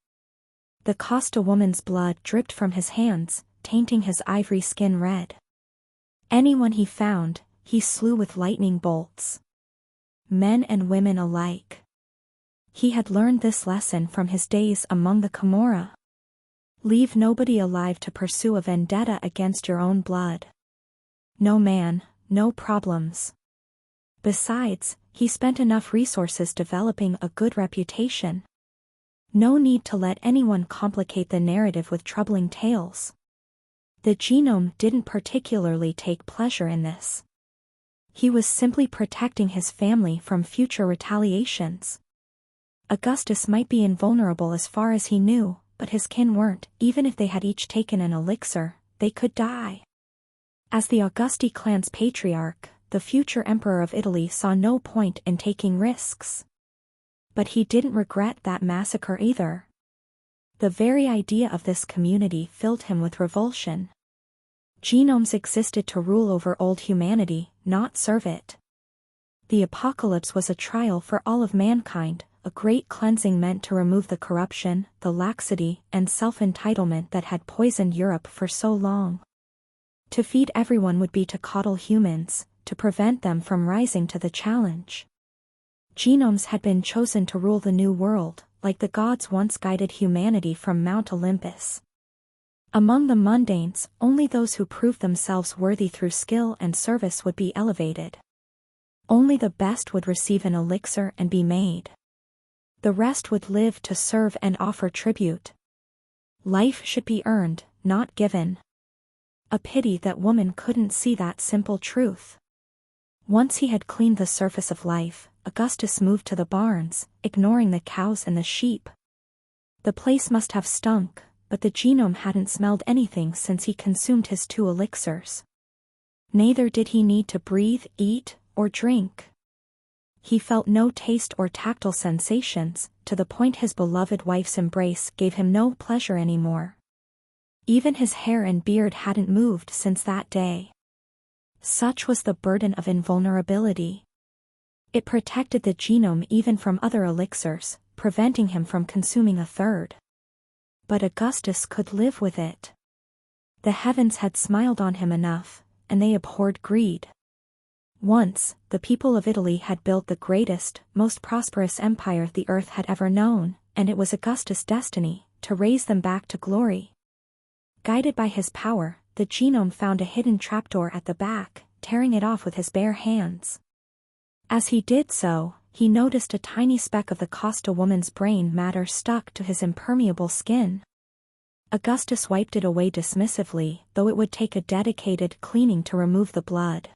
The Costa woman's blood dripped from his hands, tainting his ivory skin red. Anyone he found, he slew with lightning bolts. Men and women alike. He had learned this lesson from his days among the Camorra. Leave nobody alive to pursue a vendetta against your own blood. No man, no problems. Besides, he spent enough resources developing a good reputation. No need to let anyone complicate the narrative with troubling tales. The genome didn't particularly take pleasure in this. He was simply protecting his family from future retaliations. Augustus might be invulnerable as far as he knew, but his kin weren't. Even if they had each taken an elixir, they could die. As the Augusti clan's patriarch, the future emperor of Italy saw no point in taking risks. But he didn't regret that massacre either. The very idea of this community filled him with revulsion. Genomes existed to rule over old humanity, not serve it. The apocalypse was a trial for all of mankind, a great cleansing meant to remove the corruption, the laxity, and self-entitlement that had poisoned Europe for so long. To feed everyone would be to coddle humans, to prevent them from rising to the challenge. Genomes had been chosen to rule the new world, like the gods once guided humanity from Mount Olympus. Among the mundanes, only those who proved themselves worthy through skill and service would be elevated. Only the best would receive an elixir and be made. The rest would live to serve and offer tribute. Life should be earned, not given. A pity that woman couldn't see that simple truth. Once he had cleaned the surface of life, Augustus moved to the barns, ignoring the cows and the sheep. The place must have stunk, but the genome hadn't smelled anything since he consumed his 2 elixirs. Neither did he need to breathe, eat, or drink. He felt no taste or tactile sensations, to the point his beloved wife's embrace gave him no pleasure anymore. Even his hair and beard hadn't moved since that day. Such was the burden of invulnerability. It protected the genome even from other elixirs, preventing him from consuming a third. But Augustus could live with it. The heavens had smiled on him enough, and they abhorred greed. Once, the people of Italy had built the greatest, most prosperous empire the earth had ever known, and it was Augustus' destiny to raise them back to glory. Guided by his power, the genome found a hidden trapdoor at the back, tearing it off with his bare hands. As he did so, he noticed a tiny speck of the Costa woman's brain matter stuck to his impermeable skin. Augustus wiped it away dismissively, though it would take a dedicated cleaning to remove the blood.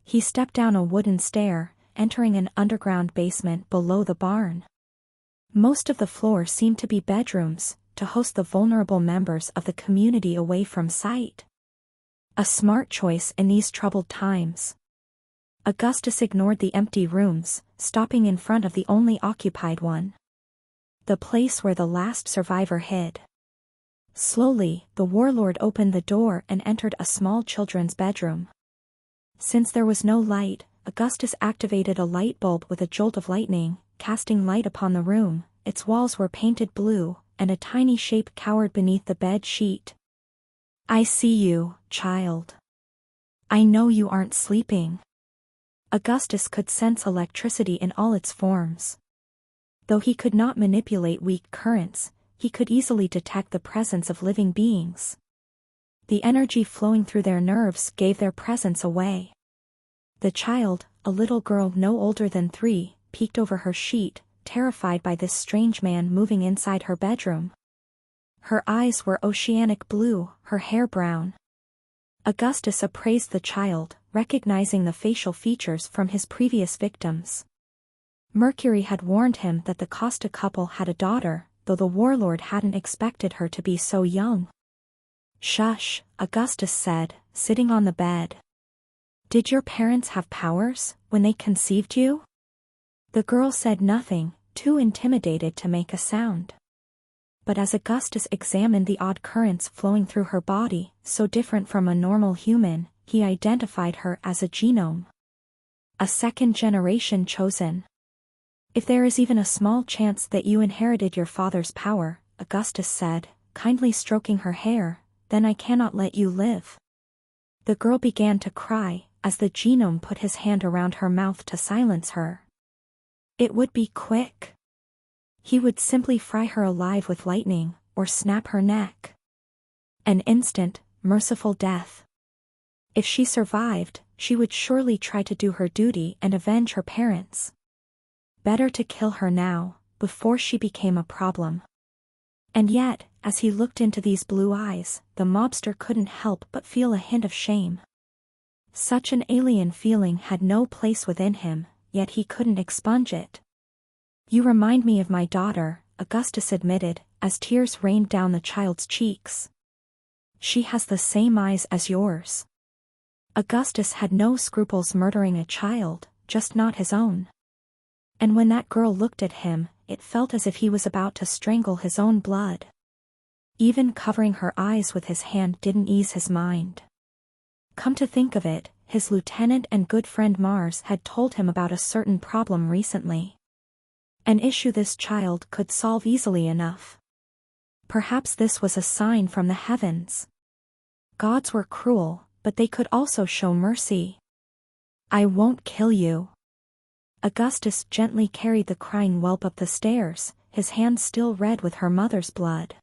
He stepped down a wooden stair, entering an underground basement below the barn. Most of the floor seemed to be bedrooms, to host the vulnerable members of the community away from sight. A smart choice in these troubled times. Augustus ignored the empty rooms, stopping in front of the only occupied one. The place where the last survivor hid. Slowly, the warlord opened the door and entered a small children's bedroom. Since there was no light, Augustus activated a light bulb with a jolt of lightning, casting light upon the room. Its walls were painted blue, and a tiny shape cowered beneath the bed sheet. "I see you, child. I know you aren't sleeping." Augustus could sense electricity in all its forms. Though he could not manipulate weak currents, he could easily detect the presence of living beings. The energy flowing through their nerves gave their presence away. The child, a little girl no older than 3, peeked over her sheet, terrified by this strange man moving inside her bedroom. Her eyes were oceanic blue, her hair brown. Augustus appraised the child, recognizing the facial features from his previous victims. Mercury had warned him that the Costa couple had a daughter, though the warlord hadn't expected her to be so young. "Shush," Augustus said, sitting on the bed. "Did your parents have powers, when they conceived you?" The girl said nothing, too intimidated to make a sound. But as Augustus examined the odd currents flowing through her body, so different from a normal human, he identified her as a genome. A second generation chosen. "If there is even a small chance that you inherited your father's power," Augustus said, kindly stroking her hair, "then I cannot let you live." The girl began to cry, as the genome put his hand around her mouth to silence her. It would be quick. He would simply fry her alive with lightning, or snap her neck. An instant, merciful death. If she survived, she would surely try to do her duty and avenge her parents. Better to kill her now, before she became a problem. And yet, as he looked into these blue eyes, the mobster couldn't help but feel a hint of shame. Such an alien feeling had no place within him, yet he couldn't expunge it. "You remind me of my daughter," Augustus admitted, as tears rained down the child's cheeks. "She has the same eyes as yours." Augustus had no scruples murdering a child, just not his own. And when that girl looked at him, it felt as if he was about to strangle his own blood. Even covering her eyes with his hand didn't ease his mind. Come to think of it, his lieutenant and good friend Mars had told him about a certain problem recently. An issue this child could solve easily enough. Perhaps this was a sign from the heavens. Gods were cruel, but they could also show mercy. I won't kill you. Augustus gently carried the crying whelp up the stairs, his hands still red with her mother's blood.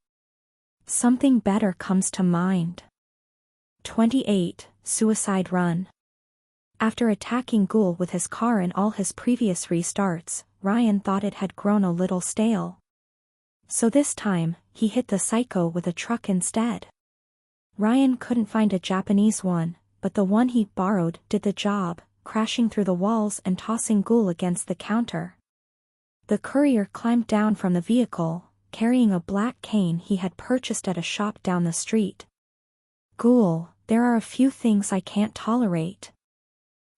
Something better comes to mind. 28. Suicide Run. After attacking Ghoul with his car in all his previous restarts, Ryan thought it had grown a little stale. So this time, he hit the psycho with a truck instead. Ryan couldn't find a Japanese one, but the one he borrowed did the job, crashing through the walls and tossing Ghoul against the counter. The courier climbed down from the vehicle, carrying a black cane he had purchased at a shop down the street. Ghoul, there are a few things I can't tolerate.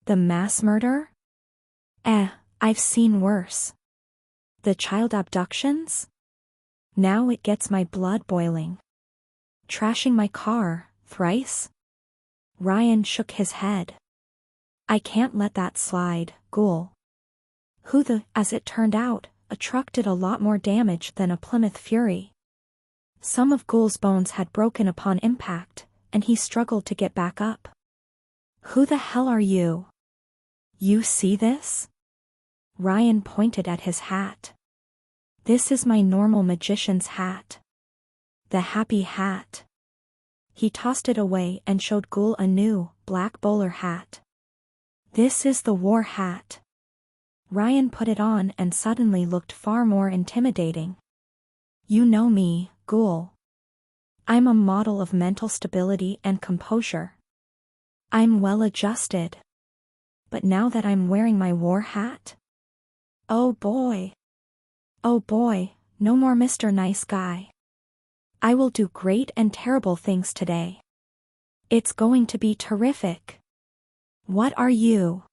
The mass murder? I've seen worse. The child abductions? Now it gets my blood boiling. Trashing my car, thrice? Ryan shook his head. I can't let that slide, Ghoul. As it turned out, a truck did a lot more damage than a Plymouth Fury. Some of Ghoul's bones had broken upon impact, and he struggled to get back up. Who the hell are you? You see this? Ryan pointed at his hat. This is my normal magician's hat. The happy hat. He tossed it away and showed Ghoul a new, black bowler hat. This is the war hat. Ryan put it on and suddenly looked far more intimidating. You know me, Ghoul. I'm a model of mental stability and composure. I'm well adjusted. But now that I'm wearing my war hat? Oh boy. Oh boy, no more Mr. Nice Guy. I will do great and terrible things today. It's going to be terrific. What are you?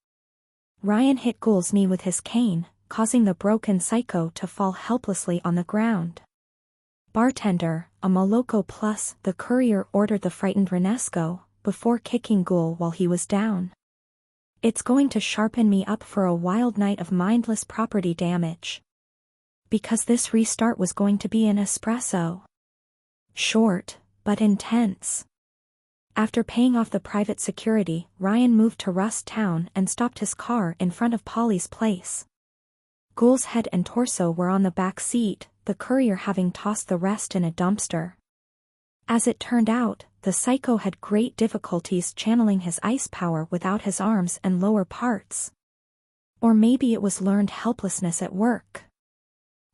Ryan hit Ghoul's knee with his cane, causing the broken psycho to fall helplessly on the ground. Bartender, a Moloko plus, the courier ordered the frightened Renesco, before kicking Ghoul while he was down. It's going to sharpen me up for a wild night of mindless property damage. Because this restart was going to be an espresso. Short, but intense. After paying off the private security, Ryan moved to Rust Town and stopped his car in front of Polly's place. Ghoul's head and torso were on the back seat, the courier having tossed the rest in a dumpster. As it turned out, the psycho had great difficulties channeling his ice power without his arms and lower parts. Or maybe it was learned helplessness at work.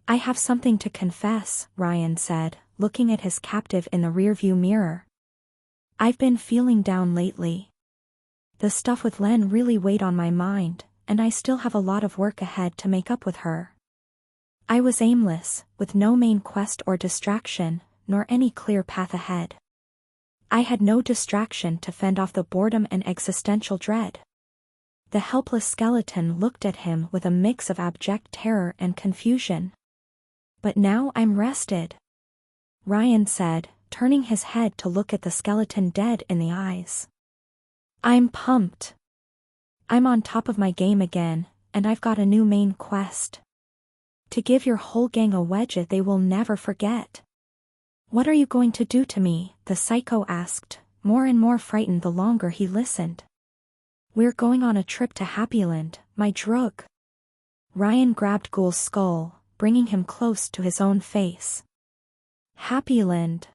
I have something to confess, Ryan said, looking at his captive in the rearview mirror. I've been feeling down lately. The stuff with Len really weighed on my mind, and I still have a lot of work ahead to make up with her. I was aimless, with no main quest or distraction, nor any clear path ahead. I had no distraction to fend off the boredom and existential dread. The helpless skeleton looked at him with a mix of abject terror and confusion. But now I'm rested, Ryan said, turning his head to look at the skeleton dead in the eyes. I'm pumped. I'm on top of my game again, and I've got a new main quest. To give your whole gang a wedge they will never forget. What are you going to do to me? The psycho asked, more and more frightened the longer he listened. We're going on a trip to Happyland, my drug. Ryan grabbed Ghoul's skull, bringing him close to his own face. Happyland.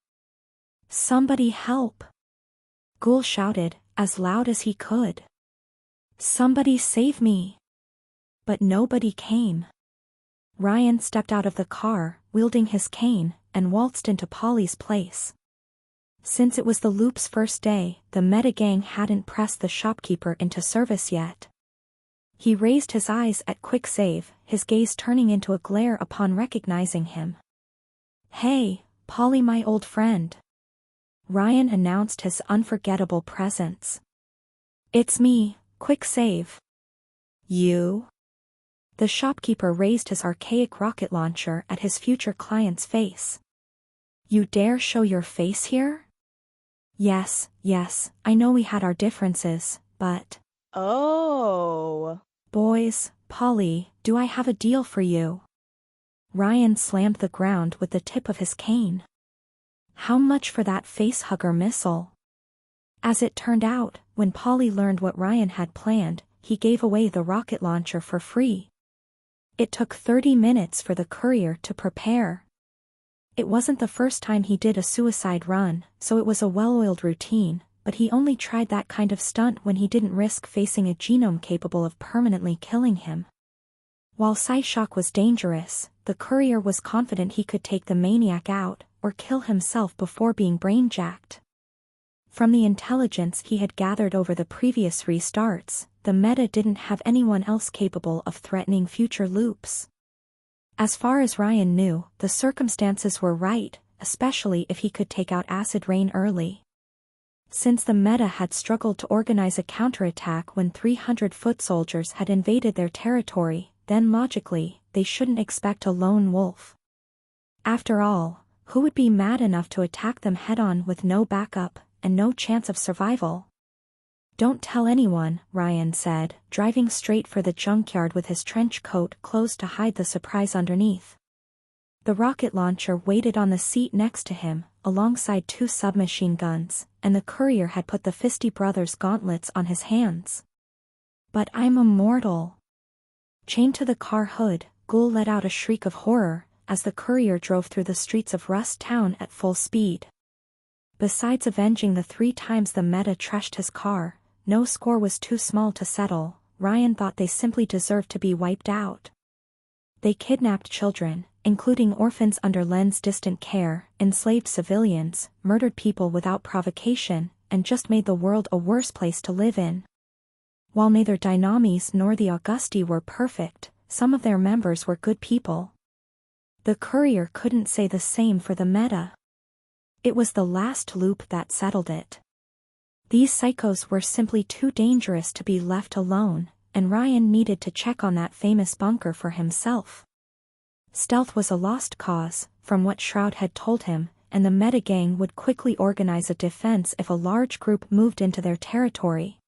Somebody help! Ghoul shouted, as loud as he could. Somebody save me! But nobody came. Ryan stepped out of the car, wielding his cane, and waltzed into Polly's place. Since it was the loop's first day, the meta gang hadn't pressed the shopkeeper into service yet. He raised his eyes at Quick Save, his gaze turning into a glare upon recognizing him. Hey, Polly, my old friend. Ryan announced his unforgettable presence. It's me, Quick Save. You? The shopkeeper raised his archaic rocket launcher at his future client's face. You dare show your face here? Yes, I know we had our differences, but... Oh. Boys, Polly, do I have a deal for you? Ryan slammed the ground with the tip of his cane. How much for that facehugger missile? As it turned out, when Polly learned what Ryan had planned, he gave away the rocket launcher for free. It took 30 minutes for the courier to prepare. It wasn't the first time he did a suicide run, so it was a well-oiled routine, but he only tried that kind of stunt when he didn't risk facing a genome capable of permanently killing him. While Psyshock was dangerous, the courier was confident he could take the maniac out, or kill himself before being brainjacked. From the intelligence he had gathered over the previous restarts, the meta didn't have anyone else capable of threatening future loops. As far as Ryan knew, the circumstances were right, especially if he could take out Acid Rain early. Since the meta had struggled to organize a counterattack when 300 foot soldiers had invaded their territory, then logically, they shouldn't expect a lone wolf. After all, who would be mad enough to attack them head-on with no backup, and no chance of survival? Don't tell anyone, Ryan said, driving straight for the junkyard with his trench coat closed to hide the surprise underneath. The rocket launcher waited on the seat next to him, alongside 2 submachine guns, and the courier had put the Fisty Brothers' gauntlets on his hands. But I'm immortal. Chained to the car hood, Ghoul let out a shriek of horror, as the courier drove through the streets of Rust Town at full speed. Besides avenging the 3 times the meta trashed his car, no score was too small to settle. Ryan thought they simply deserved to be wiped out. They kidnapped children, including orphans under Len's distant care, enslaved civilians, murdered people without provocation, and just made the world a worse place to live in. While neither Dynamis nor the Augusti were perfect, some of their members were good people. The courier couldn't say the same for the meta. It was the last loop that settled it. These psychos were simply too dangerous to be left alone, and Ryan needed to check on that famous bunker for himself. Stealth was a lost cause, from what Shroud had told him, and the meta gang would quickly organize a defense if a large group moved into their territory.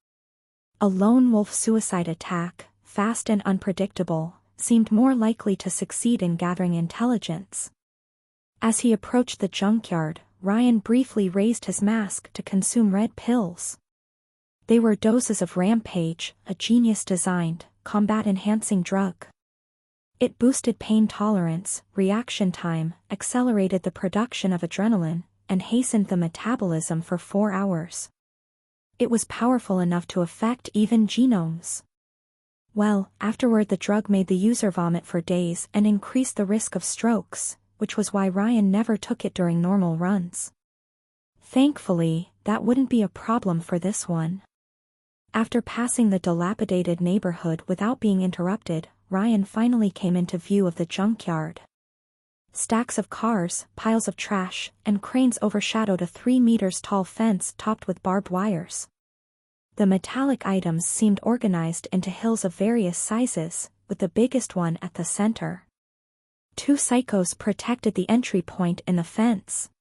A lone wolf suicide attack, fast and unpredictable, seemed more likely to succeed in gathering intelligence. As he approached the junkyard, Ryan briefly raised his mask to consume red pills. They were doses of Rampage, a genius-designed, combat-enhancing drug. It boosted pain tolerance, reaction time, accelerated the production of adrenaline, and hastened the metabolism for 4 hours. It was powerful enough to affect even genomes. Well, afterward the drug made the user vomit for days and increased the risk of strokes, which was why Ryan never took it during normal runs. Thankfully, that wouldn't be a problem for this one. After passing the dilapidated neighborhood without being interrupted, Ryan finally came into view of the junkyard. Stacks of cars, piles of trash, and cranes overshadowed a 3 meters tall fence topped with barbed wires. The metallic items seemed organized into hills of various sizes, with the biggest one at the center. 2 psychos protected the entry point in the fence.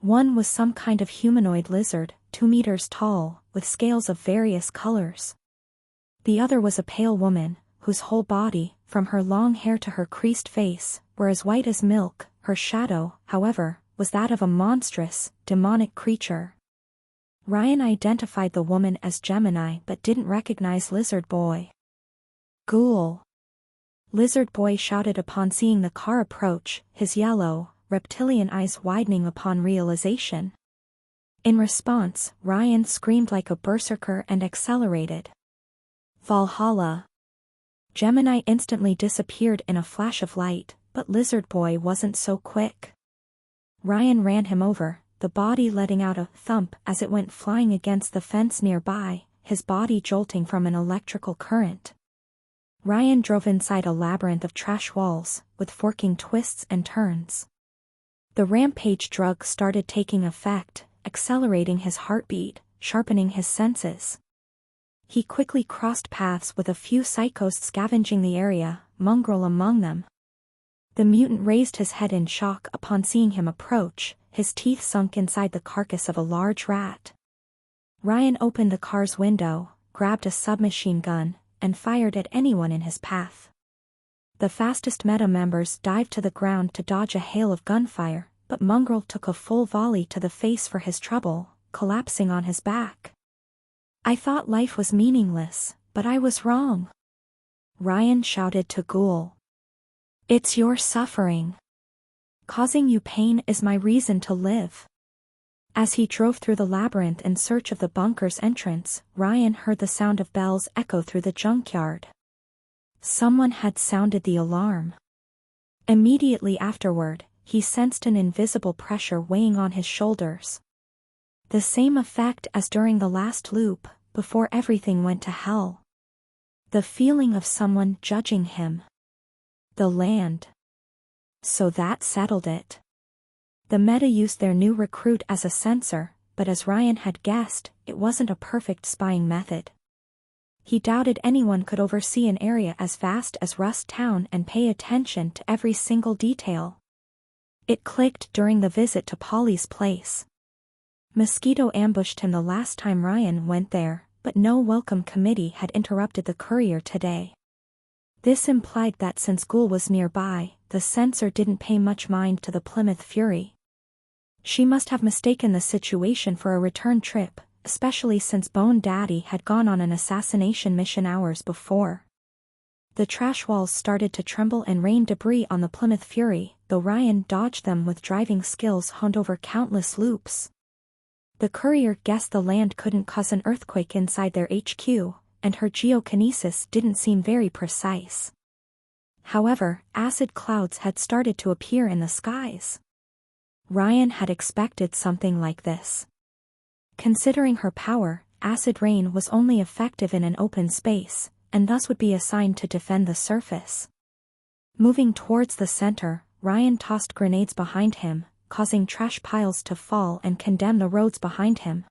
One was some kind of humanoid lizard, 2 meters tall, with scales of various colors. The other was a pale woman, whose whole body, from her long hair to her creased face, were as white as milk. Her shadow, however, was that of a monstrous, demonic creature. Ryan identified the woman as Gemini but didn't recognize Lizard Boy. Ghoul! Lizard Boy shouted upon seeing the car approach, his yellow, reptilian eyes widening upon realization. In response, Ryan screamed like a berserker and accelerated. Valhalla! Gemini instantly disappeared in a flash of light, but Lizard Boy wasn't so quick. Ryan ran him over, the body letting out a thump as it went flying against the fence nearby, his body jolting from an electrical current. Ryan drove inside a labyrinth of trash walls, with forking twists and turns. The Rampage drug started taking effect, accelerating his heartbeat, sharpening his senses. He quickly crossed paths with a few psychos scavenging the area, Mongrel among them. The mutant raised his head in shock upon seeing him approach, his teeth sunk inside the carcass of a large rat. Ryan opened the car's window, grabbed a submachine gun, and fired at anyone in his path. The fastest meta members dived to the ground to dodge a hail of gunfire, but Mongrel took a full volley to the face for his trouble, collapsing on his back. "I thought life was meaningless, but I was wrong," Ryan shouted to Ghoul. "It's your suffering. Causing you pain is my reason to live." As he drove through the labyrinth in search of the bunker's entrance, Ryan heard the sound of bells echo through the junkyard. Someone had sounded the alarm. Immediately afterward, he sensed an invisible pressure weighing on his shoulders. The same effect as during the last loop, before everything went to hell. The feeling of someone judging him. The land. So that settled it. The meta used their new recruit as a sensor, but as Ryan had guessed, it wasn't a perfect spying method. He doubted anyone could oversee an area as vast as Rust Town and pay attention to every single detail. It clicked during the visit to Polly's place. Mosquito ambushed him the last time Ryan went there, but no welcome committee had interrupted the courier today. This implied that since Ghoul was nearby, the censor didn't pay much mind to the Plymouth Fury. She must have mistaken the situation for a return trip, especially since Bone Daddy had gone on an assassination mission hours before. The trash walls started to tremble and rain debris on the Plymouth Fury, though Ryan dodged them with driving skills honed over countless loops. The courier guessed the land couldn't cause an earthquake inside their HQ, and her geokinesis didn't seem very precise. However, acid clouds had started to appear in the skies. Ryan had expected something like this. Considering her power, acid rain was only effective in an open space, and thus would be assigned to defend the surface. Moving towards the center, Ryan tossed grenades behind him, causing trash piles to fall and condemn the roads behind him.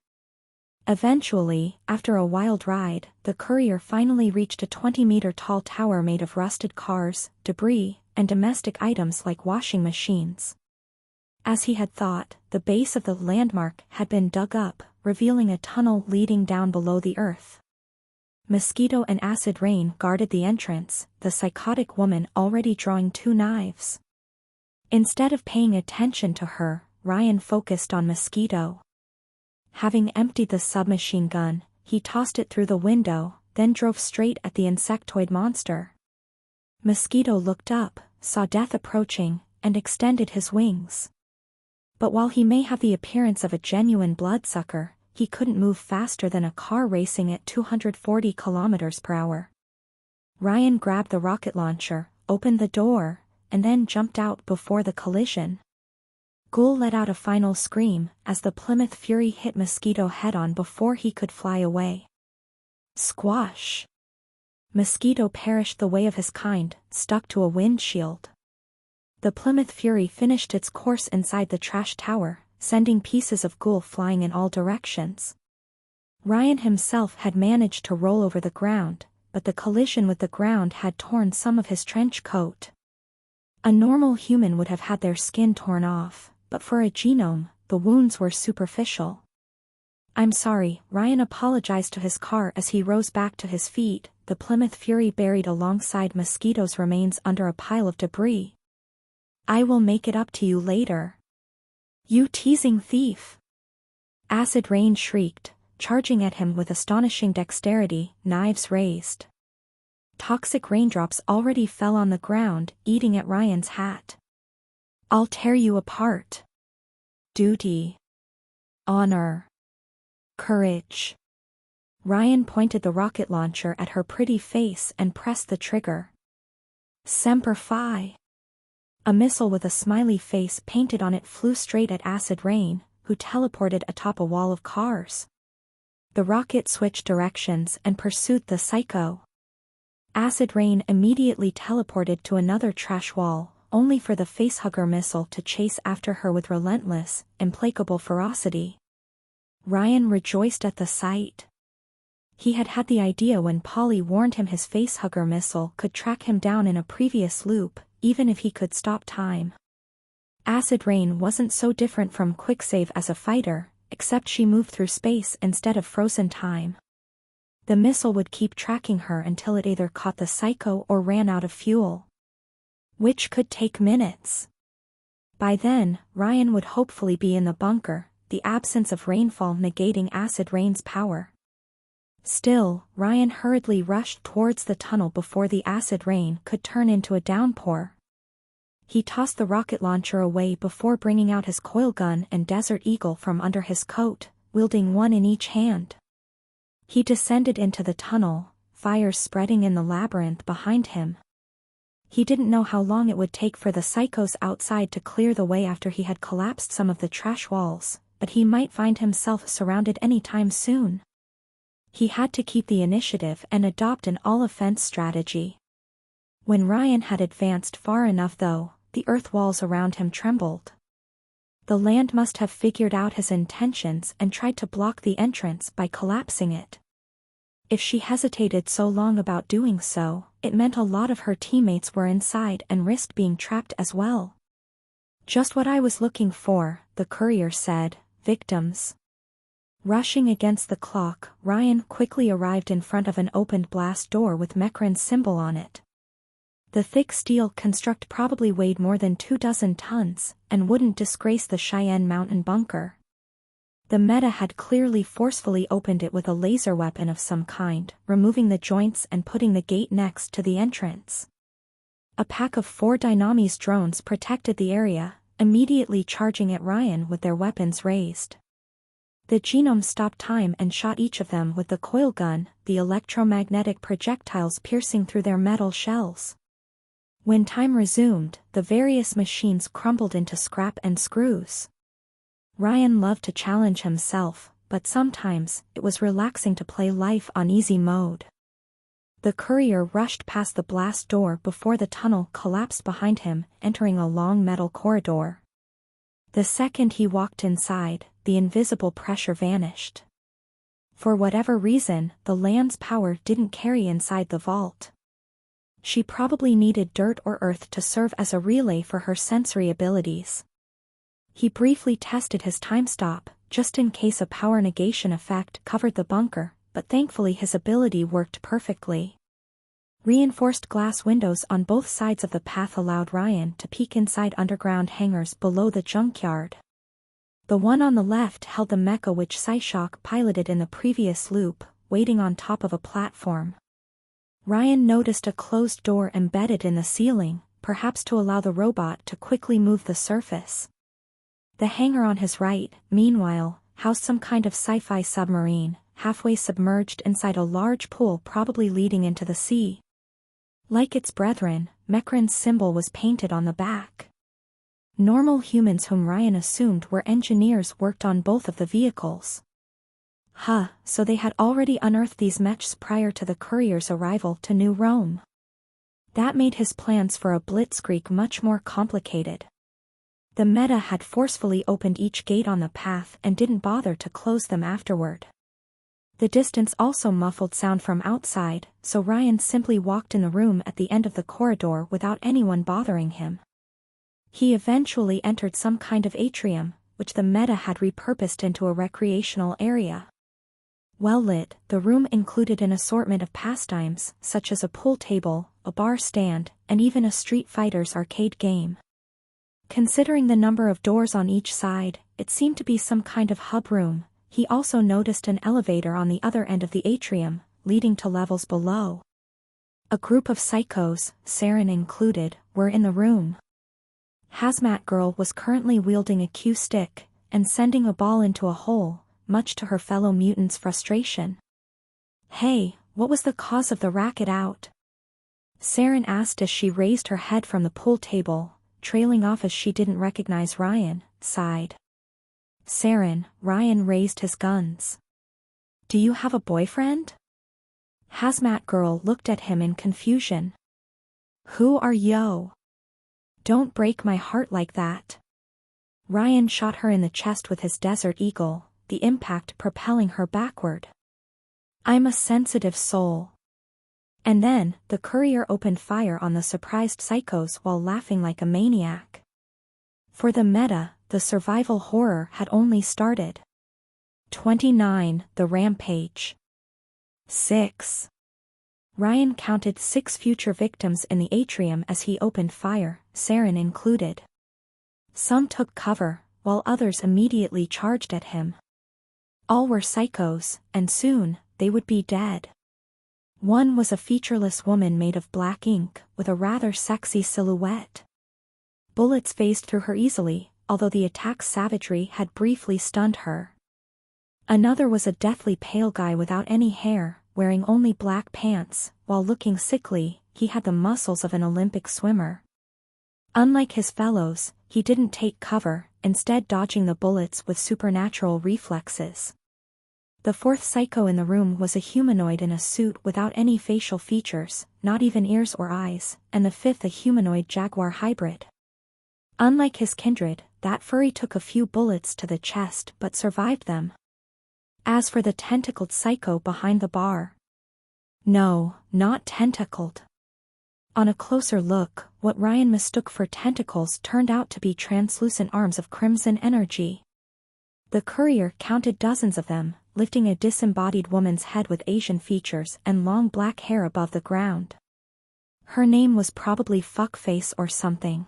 Eventually, after a wild ride, the courier finally reached a 20-meter-tall tower made of rusted cars, debris, and domestic items like washing machines. As he had thought, the base of the landmark had been dug up, revealing a tunnel leading down below the earth. Mosquito and Acid Rain guarded the entrance, the psychotic woman already drawing 2 knives. Instead of paying attention to her, Ryan focused on Mosquito. Having emptied the submachine gun, he tossed it through the window, then drove straight at the insectoid monster. Mosquito looked up, saw death approaching, and extended his wings. But while he may have the appearance of a genuine bloodsucker, he couldn't move faster than a car racing at 240 kilometers per hour. Ryan grabbed the rocket launcher, opened the door, and then jumped out before the collision. Ghoul let out a final scream as the Plymouth Fury hit Mosquito head-on before he could fly away. Squash! Mosquito perished the way of his kind, stuck to a windshield. The Plymouth Fury finished its course inside the trash tower, sending pieces of Ghoul flying in all directions. Ryan himself had managed to roll over the ground, but the collision with the ground had torn some of his trench coat. A normal human would have had their skin torn off, but for a genome, the wounds were superficial. "I'm sorry," Ryan apologized to his car as he rose back to his feet, the Plymouth Fury buried alongside Mosquito's remains under a pile of debris. "I will make it up to you later." "You teasing thief!" Acid Rain shrieked, charging at him with astonishing dexterity, knives raised. Toxic raindrops already fell on the ground, eating at Ryan's hat. "I'll tear you apart." Duty. Honor. Courage. Ryan pointed the rocket launcher at her pretty face and pressed the trigger. Semper Fi. A missile with a smiley face painted on it flew straight at Acid Rain, who teleported atop a wall of cars. The rocket switched directions and pursued the psycho. Acid Rain immediately teleported to another trash wall, only for the facehugger missile to chase after her with relentless, implacable ferocity. Ryan rejoiced at the sight. He had had the idea when Polly warned him his facehugger missile could track him down in a previous loop, even if he could stop time. Acid Rain wasn't so different from Quicksave as a fighter, except she moved through space instead of frozen time. The missile would keep tracking her until it either caught the Psycho or ran out of fuel, which could take minutes. By then, Ryan would hopefully be in the bunker, the absence of rainfall negating Acid Rain's power. Still, Ryan hurriedly rushed towards the tunnel before the acid rain could turn into a downpour. He tossed the rocket launcher away before bringing out his coil gun and Desert Eagle from under his coat, wielding one in each hand. He descended into the tunnel, fires spreading in the labyrinth behind him. He didn't know how long it would take for the psychos outside to clear the way after he had collapsed some of the trash walls, but he might find himself surrounded anytime soon. He had to keep the initiative and adopt an all-offense strategy. When Ryan had advanced far enough though, the earth walls around him trembled. The land must have figured out his intentions and tried to block the entrance by collapsing it. If she hesitated so long about doing so, it meant a lot of her teammates were inside and risked being trapped as well. Just what I was looking for, the courier said, victims. Rushing against the clock, Ryan quickly arrived in front of an opened blast door with Mecran's symbol on it. The thick steel construct probably weighed more than 24 tons, and wouldn't disgrace the Cheyenne Mountain bunker. The Meta had clearly forcefully opened it with a laser weapon of some kind, removing the joints and putting the gate next to the entrance. A pack of 4 Dynamis drones protected the area, immediately charging at Ryan with their weapons raised. The genome stopped time and shot each of them with the coil gun, the electromagnetic projectiles piercing through their metal shells. When time resumed, the various machines crumbled into scrap and screws. Ryan loved to challenge himself, but sometimes it was relaxing to play life on easy mode. The courier rushed past the blast door before the tunnel collapsed behind him, entering a long metal corridor. The second he walked inside, the invisible pressure vanished. For whatever reason, the land's power didn't carry inside the vault. She probably needed dirt or earth to serve as a relay for her sensory abilities. He briefly tested his time stop, just in case a power negation effect covered the bunker, but thankfully his ability worked perfectly. Reinforced glass windows on both sides of the path allowed Ryan to peek inside underground hangars below the junkyard. The one on the left held the mecha which Psyshock piloted in the previous loop, waiting on top of a platform. Ryan noticed a closed door embedded in the ceiling, perhaps to allow the robot to quickly move the surface. The hangar on his right, meanwhile, housed some kind of sci-fi submarine, halfway submerged inside a large pool probably leading into the sea. Like its brethren, Mecran's symbol was painted on the back. Normal humans whom Ryan assumed were engineers worked on both of the vehicles. So they had already unearthed these mechs prior to the courier's arrival to New Rome. That made his plans for a blitzkrieg much more complicated. The Meta had forcefully opened each gate on the path and didn't bother to close them afterward. The distance also muffled sound from outside, so Ryan simply walked in the room at the end of the corridor without anyone bothering him. He eventually entered some kind of atrium, which the Meta had repurposed into a recreational area. Well lit, the room included an assortment of pastimes, such as a pool table, a bar stand, and even a Street Fighter's arcade game. Considering the number of doors on each side, it seemed to be some kind of hub room. He also noticed an elevator on the other end of the atrium, leading to levels below. A group of psychos, Saren included, were in the room. Hazmat Girl was currently wielding a cue stick, and sending a ball into a hole, much to her fellow mutants' frustration. "Hey, what was the cause of the racket out?" Saren asked as she raised her head from the pool table, trailing off as she didn't recognize Ryan, sighed. "Saren," Ryan raised his guns. "Do you have a boyfriend?" Hazmat Girl looked at him in confusion. "Who are yo? Don't break my heart like that." Ryan shot her in the chest with his Desert Eagle, the impact propelling her backward. "I'm a sensitive soul." And then, the courier opened fire on the surprised psychos while laughing like a maniac. For the meta, the survival horror had only started. 29. The Rampage. 6. Ryan counted 6 future victims in the atrium as he opened fire, Saren included. Some took cover, while others immediately charged at him. All were psychos, and soon, they would be dead. One was a featureless woman made of black ink, with a rather sexy silhouette. Bullets phased through her easily, although the attack's savagery had briefly stunned her. Another was a deathly pale guy without any hair, wearing only black pants, while looking sickly. He had the muscles of an Olympic swimmer. Unlike his fellows, he didn't take cover, instead dodging the bullets with supernatural reflexes. The fourth psycho in the room was a humanoid in a suit without any facial features, not even ears or eyes, and the fifth a humanoid jaguar hybrid. Unlike his kindred, that furry took a few bullets to the chest but survived them. As for the tentacled psycho behind the bar. No, not tentacled. On a closer look, what Ryan mistook for tentacles turned out to be translucent arms of crimson energy. The courier counted dozens of them, lifting a disembodied woman's head with Asian features and long black hair above the ground. Her name was probably Fuckface or something.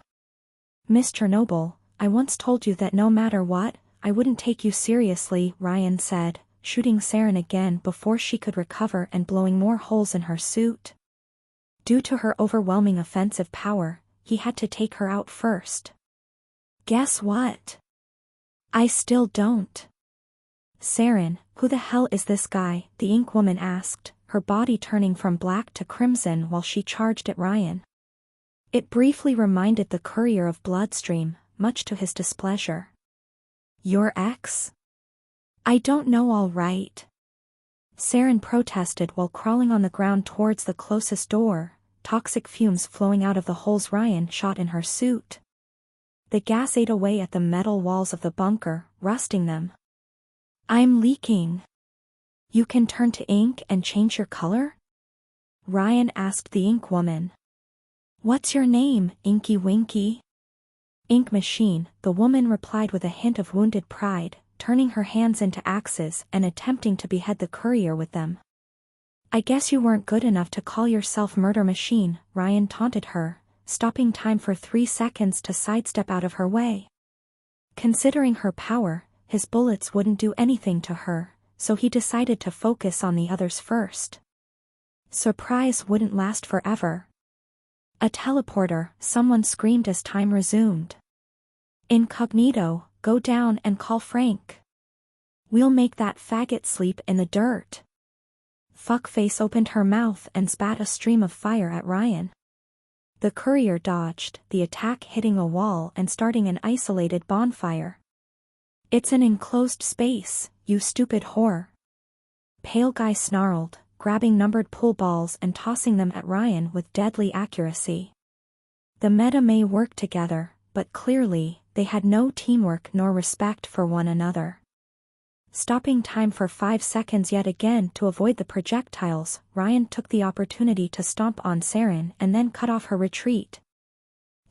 Miss Chernobyl, I once told you that no matter what, I wouldn't take you seriously, Ryan said, shooting Saren again before she could recover and blowing more holes in her suit. Due to her overwhelming offensive power, he had to take her out first. Guess what? I still don't. Saren, who the hell is this guy? The ink woman asked, her body turning from black to crimson while she charged at Ryan. It briefly reminded the courier of Bloodstream, much to his displeasure. Your ex? I don't know, all right. Saren protested while crawling on the ground towards the closest door, toxic fumes flowing out of the holes Ryan shot in her suit. The gas ate away at the metal walls of the bunker, rusting them. I'm leaking. You can turn to ink and change your color? Ryan asked the ink woman. What's your name, Inky Winky? Ink machine, the woman replied with a hint of wounded pride, turning her hands into axes and attempting to behead the courier with them. I guess you weren't good enough to call yourself Murder Machine, Ryan taunted her, stopping time for 3 seconds to sidestep out of her way. Considering her power, his bullets wouldn't do anything to her, so he decided to focus on the others first. Surprise wouldn't last forever. A teleporter, someone screamed as time resumed. Incognito, go down and call Frank. We'll make that faggot sleep in the dirt. Fuckface opened her mouth and spat a stream of fire at Ryan. The courier dodged, the attack hitting a wall and starting an isolated bonfire. It's an enclosed space, you stupid whore. Pale guy snarled, grabbing numbered pool balls and tossing them at Ryan with deadly accuracy. The meta may work together, but clearly, they had no teamwork nor respect for one another. Stopping time for 5 seconds yet again to avoid the projectiles, Ryan took the opportunity to stomp on Saren and then cut off her retreat.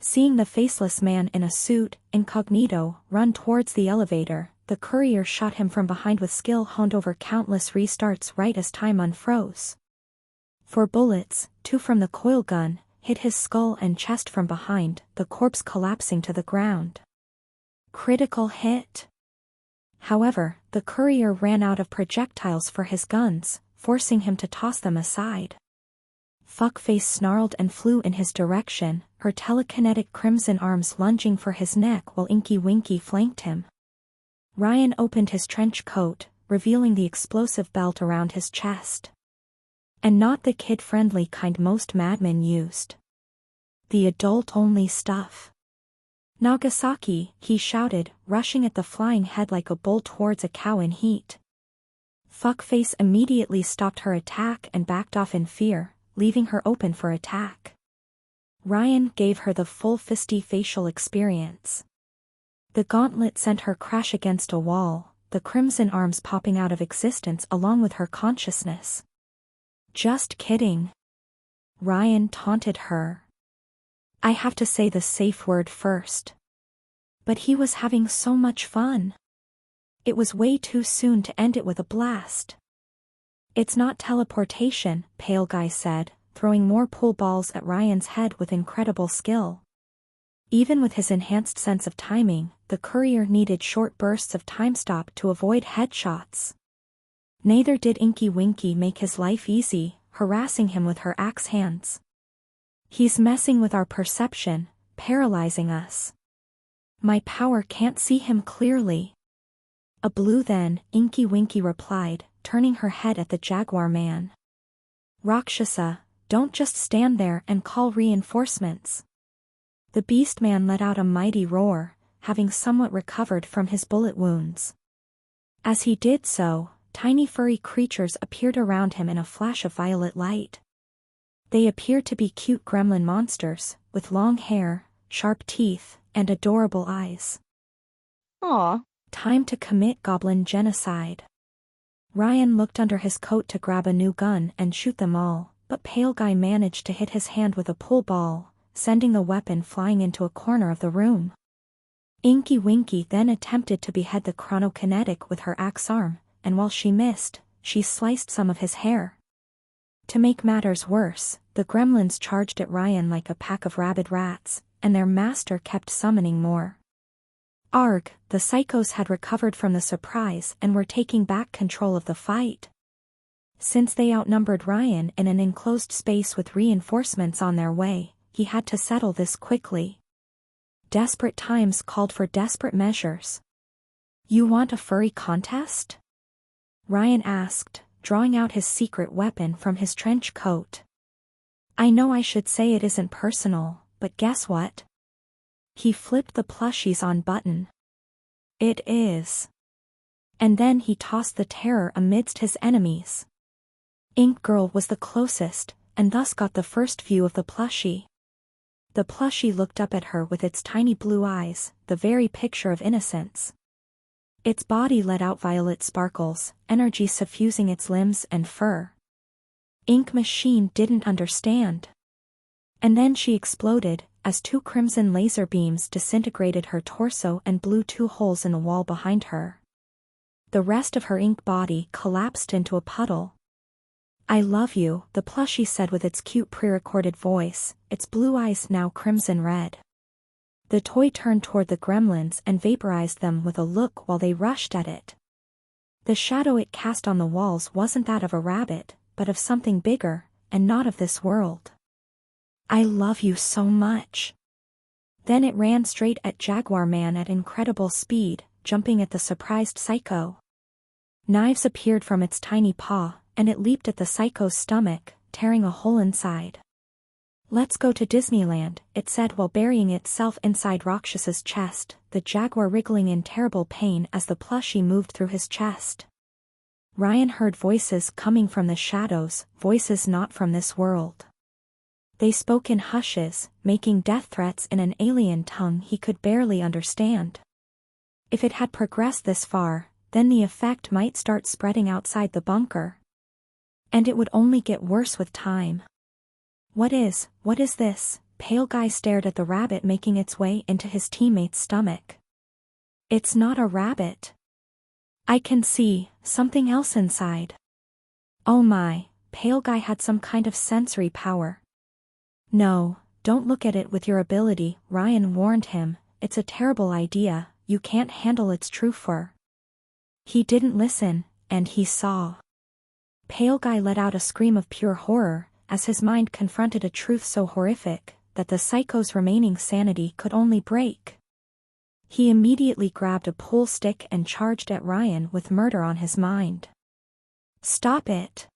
Seeing the faceless man in a suit, incognito, run towards the elevator, the courier shot him from behind with skill honed over countless restarts right as time unfroze. 4 bullets, 2 from the coil gun, hit his skull and chest from behind, the corpse collapsing to the ground. Critical hit. However, the courier ran out of projectiles for his guns, forcing him to toss them aside. Fuckface snarled and flew in his direction, her telekinetic crimson arms lunging for his neck while Inky Winky flanked him. Ryan opened his trench coat, revealing the explosive belt around his chest. And not the kid-friendly kind most madmen used. The adult-only stuff. Nagasaki, he shouted, rushing at the flying head like a bull towards a cow in heat. Fuckface immediately stopped her attack and backed off in fear, leaving her open for attack. Ryan gave her the full fisty facial experience. The gauntlet sent her crash against a wall, the crimson arms popping out of existence along with her consciousness. Just kidding. Ryan taunted her. I have to say the safe word first. But he was having so much fun. It was way too soon to end it with a blast. It's not teleportation, Pale Guy said, throwing more pool balls at Ryan's head with incredible skill. Even with his enhanced sense of timing, the courier needed short bursts of time stop to avoid headshots. Neither did Inky Winky make his life easy, harassing him with her axe hands. He's messing with our perception, paralyzing us. My power can't see him clearly. A blue then, Inky Winky replied, turning her head at the Jaguar man. Rakshasa, don't just stand there and call reinforcements. The beast man let out a mighty roar, having somewhat recovered from his bullet wounds. As he did so, tiny furry creatures appeared around him in a flash of violet light. They appeared to be cute gremlin monsters, with long hair, sharp teeth, and adorable eyes. Aw. Time to commit goblin genocide. Ryan looked under his coat to grab a new gun and shoot them all, but Pale Guy managed to hit his hand with a pool ball, sending the weapon flying into a corner of the room. Inky Winky then attempted to behead the chronokinetic with her axe arm, and while she missed, she sliced some of his hair. To make matters worse, the gremlins charged at Ryan like a pack of rabid rats, and their master kept summoning more. Arg, the psychos had recovered from the surprise and were taking back control of the fight. Since they outnumbered Ryan in an enclosed space with reinforcements on their way, he had to settle this quickly. Desperate times called for desperate measures. You want a furry contest? Ryan asked, drawing out his secret weapon from his trench coat. I know I should say it isn't personal, but guess what? He flipped the plushies on button. It is. And then he tossed the terror amidst his enemies. Ink Girl was the closest, and thus got the first view of the plushie. The plushie looked up at her with its tiny blue eyes, the very picture of innocence. Its body let out violet sparkles, energy suffusing its limbs and fur. Ink Machine didn't understand. And then she exploded, as two crimson laser beams disintegrated her torso and blew 2 holes in the wall behind her. The rest of her ink body collapsed into a puddle. I love you, the plushie said with its cute pre-recorded voice, its blue eyes now crimson red. The toy turned toward the gremlins and vaporized them with a look while they rushed at it. The shadow it cast on the walls wasn't that of a rabbit, but of something bigger, and not of this world. I love you so much. Then it ran straight at Jaguar Man at incredible speed, jumping at the surprised psycho. Knives appeared from its tiny paw, and it leaped at the psycho's stomach, tearing a hole inside. Let's go to Disneyland, it said while burying itself inside Rakshas's chest, the jaguar wriggling in terrible pain as the plushie moved through his chest. Ryan heard voices coming from the shadows, voices not from this world. They spoke in hushes, making death threats in an alien tongue he could barely understand. If it had progressed this far, then the effect might start spreading outside the bunker. And it would only get worse with time. What is this? Pale Guy stared at the rabbit making its way into his teammate's stomach. It's not a rabbit. I can see something else inside. Oh my, Pale Guy had some kind of sensory power. No, don't look at it with your ability, Ryan warned him, it's a terrible idea, you can't handle its true fur. He didn't listen, and he saw. Pale Guy let out a scream of pure horror, as his mind confronted a truth so horrific, that the psycho's remaining sanity could only break. He immediately grabbed a pool stick and charged at Ryan with murder on his mind. Stop it.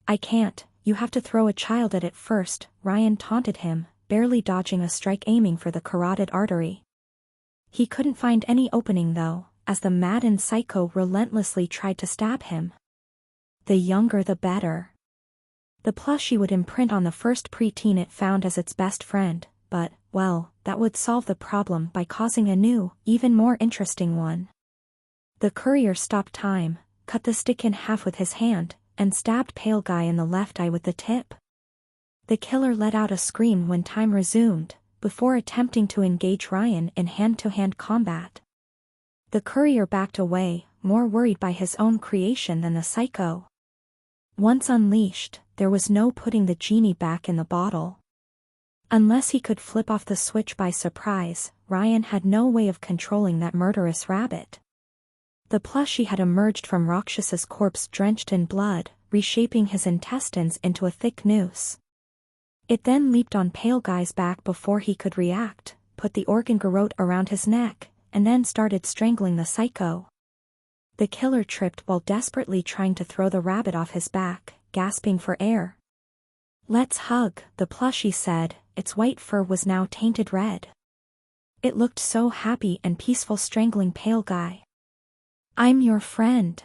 I can't, you have to throw a child at it first, Ryan taunted him, barely dodging a strike aiming for the carotid artery. He couldn't find any opening though, as the maddened psycho relentlessly tried to stab him. The younger the better. The plushie would imprint on the first preteen it found as its best friend, but, well, that would solve the problem by causing a new, even more interesting one. The courier stopped time, cut the stick in half with his hand, and stabbed Pale Guy in the left eye with the tip. The killer let out a scream when time resumed, before attempting to engage Ryan in hand-to-hand combat. The courier backed away, more worried by his own creation than the psycho. Once unleashed, there was no putting the genie back in the bottle. Unless he could flip off the switch by surprise, Ryan had no way of controlling that murderous rabbit. The plushie had emerged from Rakshas's corpse drenched in blood, reshaping his intestines into a thick noose. It then leaped on Pale Guy's back before he could react, put the organ garrote around his neck, and then started strangling the psycho. The killer tripped while desperately trying to throw the rabbit off his back, gasping for air. "Let's hug," the plushie said, its white fur was now tainted red. It looked so happy and peaceful strangling Pale Guy. "I'm your friend."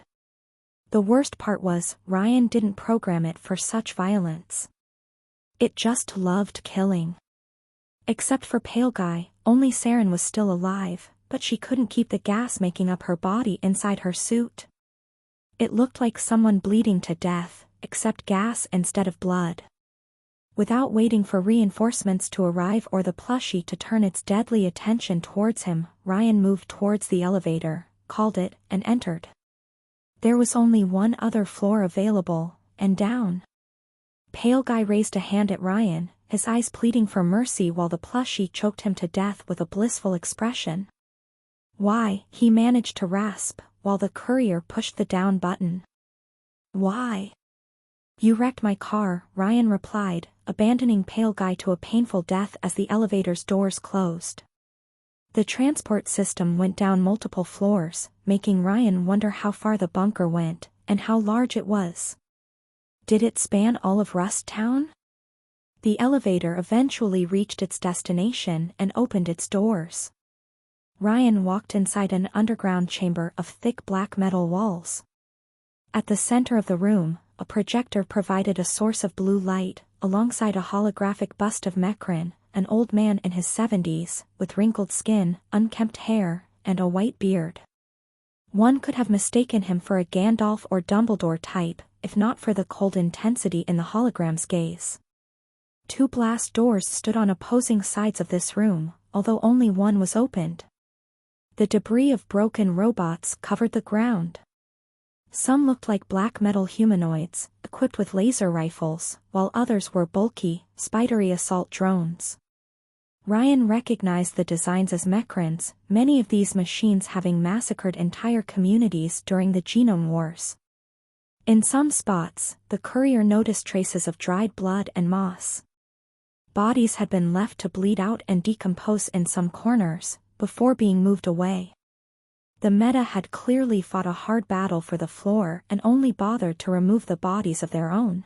The worst part was, Ryan didn't program it for such violence. It just loved killing. Except for Pale Guy, only Saren was still alive, but she couldn't keep the gas making up her body inside her suit. It looked like someone bleeding to death, except gas instead of blood. Without waiting for reinforcements to arrive or the plushie to turn its deadly attention towards him, Ryan moved towards the elevator, called it, and entered. There was only one other floor available, and down. Pale Guy raised a hand at Ryan, his eyes pleading for mercy while the plushie choked him to death with a blissful expression. "Why?" he managed to rasp, while the courier pushed the down button. "Why?" "You wrecked my car," Ryan replied, abandoning Pale Guy to a painful death as the elevator's doors closed. The transport system went down multiple floors, making Ryan wonder how far the bunker went, and how large it was. Did it span all of Rust Town? The elevator eventually reached its destination and opened its doors. Ryan walked inside an underground chamber of thick black metal walls. At the center of the room, a projector provided a source of blue light, alongside a holographic bust of Mekrin, an old man in his 70s, with wrinkled skin, unkempt hair, and a white beard. One could have mistaken him for a Gandalf or Dumbledore type, if not for the cold intensity in the hologram's gaze. Two blast doors stood on opposing sides of this room, although only one was opened. The debris of broken robots covered the ground. Some looked like black metal humanoids, equipped with laser rifles, while others were bulky, spidery assault drones. Ryan recognized the designs as Mekrins, many of these machines having massacred entire communities during the Genome Wars. In some spots, the courier noticed traces of dried blood and moss. Bodies had been left to bleed out and decompose in some corners, before being moved away. The meta had clearly fought a hard battle for the floor and only bothered to remove the bodies of their own.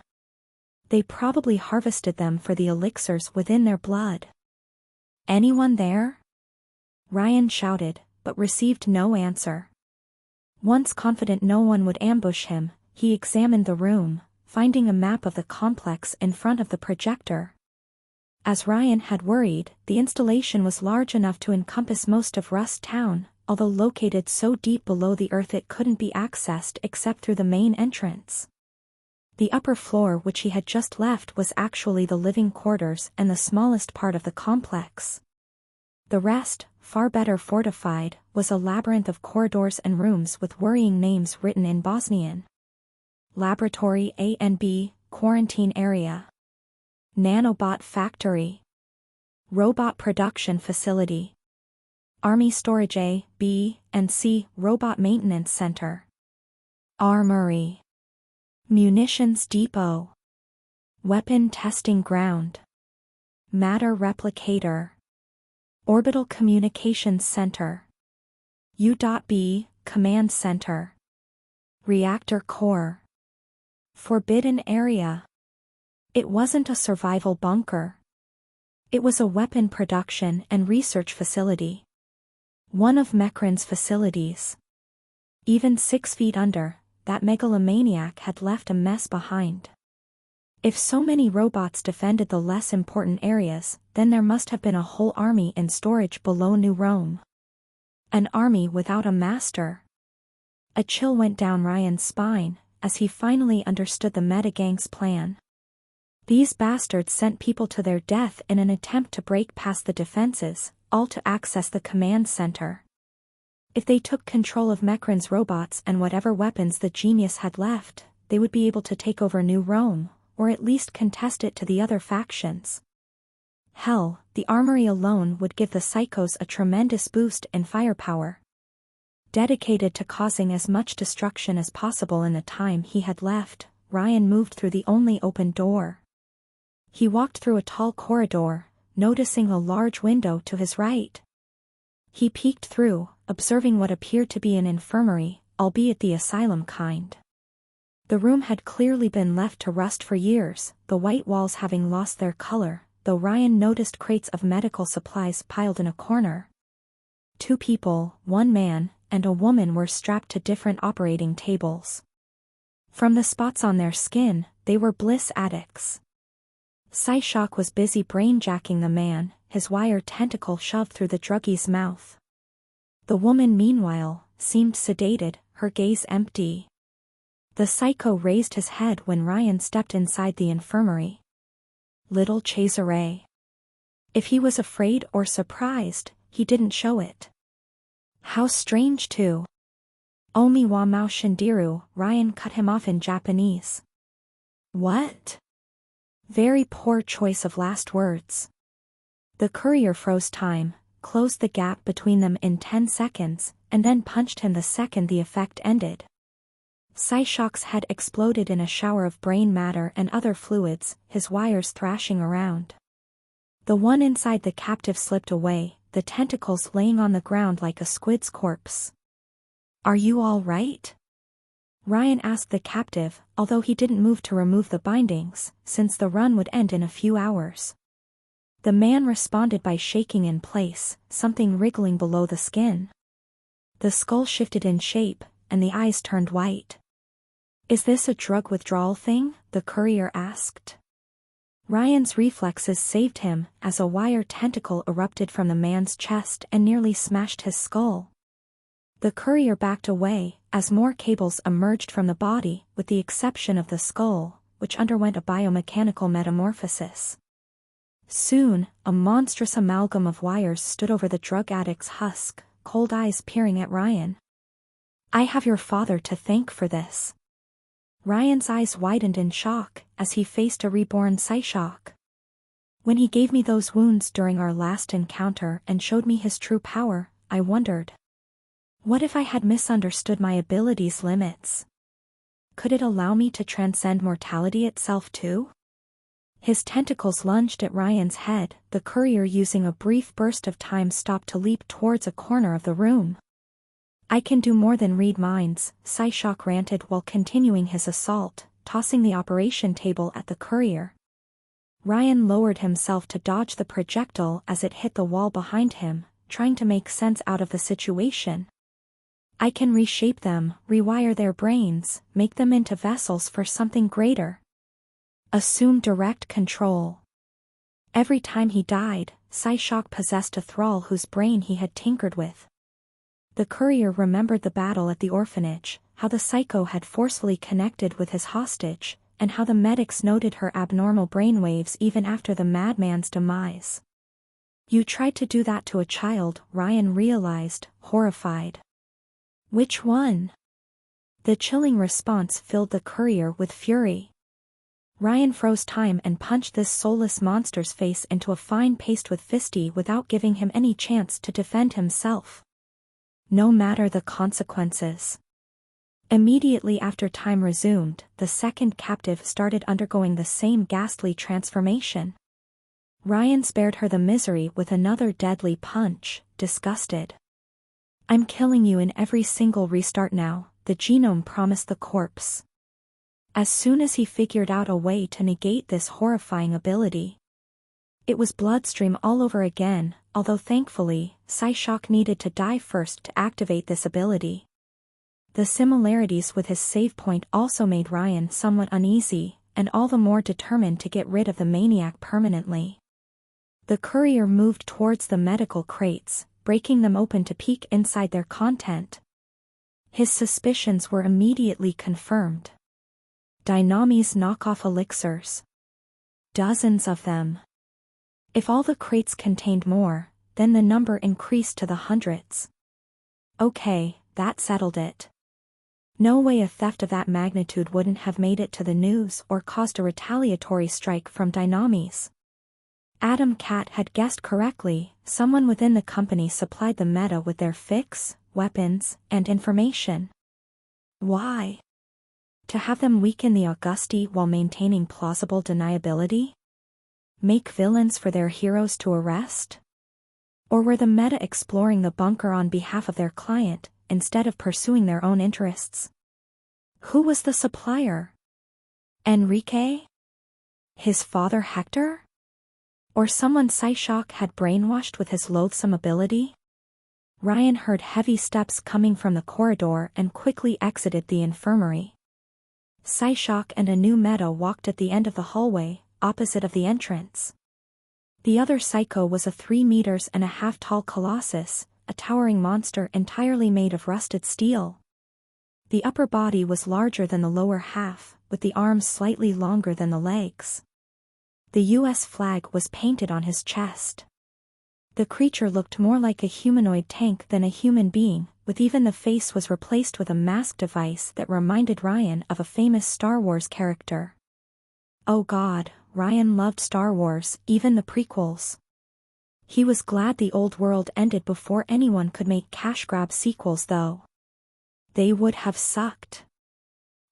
They probably harvested them for the elixirs within their blood. "Anyone there?" Ryan shouted, but received no answer. Once confident no one would ambush him, he examined the room, finding a map of the complex in front of the projector. As Ryan had worried, the installation was large enough to encompass most of Rust Town, although located so deep below the earth it couldn't be accessed except through the main entrance. The upper floor which he had just left was actually the living quarters and the smallest part of the complex. The rest, far better fortified, was a labyrinth of corridors and rooms with worrying names written in Bosnian. Laboratory A and B, Quarantine Area. Nanobot Factory. Robot Production Facility. Army Storage A, B, and C, Robot Maintenance Center. Armory. Munitions Depot. Weapon Testing Ground. Matter Replicator. Orbital Communications Center. U.B, Command Center. Reactor Core. Forbidden Area. It wasn't a survival bunker. It was a weapon production and research facility. One of Mekrin's facilities. Even 6 feet under, that megalomaniac had left a mess behind. If so many robots defended the less important areas, then there must have been a whole army in storage below New Rome. An army without a master. A chill went down Ryan's spine, as he finally understood the Metagang's plan. These bastards sent people to their death in an attempt to break past the defenses, all to access the command center. If they took control of Mecran's robots and whatever weapons the genius had left, they would be able to take over New Rome, or at least contest it to the other factions. Hell, the armory alone would give the psychos a tremendous boost in firepower. Dedicated to causing as much destruction as possible in the time he had left, Ryan moved through the only open door. He walked through a tall corridor, noticing a large window to his right. He peeked through, observing what appeared to be an infirmary, albeit the asylum kind. The room had clearly been left to rust for years, the white walls having lost their color, though Ryan noticed crates of medical supplies piled in a corner. 2 people, 1 man, and a woman were strapped to different operating tables. From the spots on their skin, they were bliss addicts. Psyshock was busy brainjacking the man, his wire tentacle shoved through the druggie's mouth. The woman meanwhile, seemed sedated, her gaze empty. The psycho raised his head when Ryan stepped inside the infirmary. Little Cesare. If he was afraid or surprised, he didn't show it. How strange too. Omi wa mau shindiru, Ryan cut him off in Japanese. What? Very poor choice of last words. The courier froze time, closed the gap between them in 10 seconds, and then punched him the second the effect ended. Psyshock's head exploded in a shower of brain matter and other fluids, his wires thrashing around. The one inside the captive slipped away, the tentacles laying on the ground like a squid's corpse. Are you all right? Ryan asked the captive, although he didn't move to remove the bindings, since the run would end in a few hours. The man responded by shaking in place, something wriggling below the skin. The skull shifted in shape, and the eyes turned white. Is this a drug withdrawal thing? The courier asked. Ryan's reflexes saved him, as a wire tentacle erupted from the man's chest and nearly smashed his skull. The courier backed away, as more cables emerged from the body, with the exception of the skull, which underwent a biomechanical metamorphosis. Soon, a monstrous amalgam of wires stood over the drug addict's husk, cold eyes peering at Ryan. I have your father to thank for this. Ryan's eyes widened in shock, as he faced a reborn Psyshock. When he gave me those wounds during our last encounter and showed me his true power, I wondered. What if I had misunderstood my ability's limits? Could it allow me to transcend mortality itself too? His tentacles lunged at Ryan's head, the courier using a brief burst of time stopped to leap towards a corner of the room. I can do more than read minds, Psyshock ranted while continuing his assault, tossing the operation table at the courier. Ryan lowered himself to dodge the projectile as it hit the wall behind him, trying to make sense out of the situation. I can reshape them, rewire their brains, make them into vessels for something greater. Assume direct control. Every time he died, Psyshock possessed a thrall whose brain he had tinkered with. The courier remembered the battle at the orphanage, how the psycho had forcefully connected with his hostage, and how the medics noted her abnormal brainwaves even after the madman's demise. You tried to do that to a child, Ryan realized, horrified. Which one? The chilling response filled the courier with fury. Ryan froze time and punched this soulless monster's face into a fine paste with fisty without giving him any chance to defend himself. No matter the consequences. Immediately after time resumed, the second captive started undergoing the same ghastly transformation. Ryan spared her the misery with another deadly punch, disgusted. I'm killing you in every single restart now, the genome promised the corpse. As soon as he figured out a way to negate this horrifying ability. It was bloodstream all over again, although thankfully, Psyshock needed to die first to activate this ability. The similarities with his save point also made Ryan somewhat uneasy, and all the more determined to get rid of the maniac permanently. The courier moved towards the medical crates, breaking them open to peek inside their content. His suspicions were immediately confirmed. Dynami's knockoff elixirs. Dozens of them. If all the crates contained more, then the number increased to the hundreds. Okay, that settled it. No way a theft of that magnitude wouldn't have made it to the news or caused a retaliatory strike from Dynamis. Adam Cat had guessed correctly, someone within the company supplied the Meta with their fix, weapons, and information. Why? To have them weaken the Augusti while maintaining plausible deniability? Make villains for their heroes to arrest? Or were the Meta exploring the bunker on behalf of their client, instead of pursuing their own interests? Who was the supplier? Enrique? His father Hector? Or someone Psyshock had brainwashed with his loathsome ability? Ryan heard heavy steps coming from the corridor and quickly exited the infirmary. Psyshock and a new Meta walked at the end of the hallway, opposite of the entrance. The other Psycho was a 3.5 meters tall colossus, a towering monster entirely made of rusted steel. The upper body was larger than the lower half, with the arms slightly longer than the legs. The US flag was painted on his chest. The creature looked more like a humanoid tank than a human being, with even the face was replaced with a mask device that reminded Ryan of a famous Star Wars character. Oh God, Ryan loved Star Wars, even the prequels. He was glad the old world ended before anyone could make cash-grab sequels though. They would have sucked.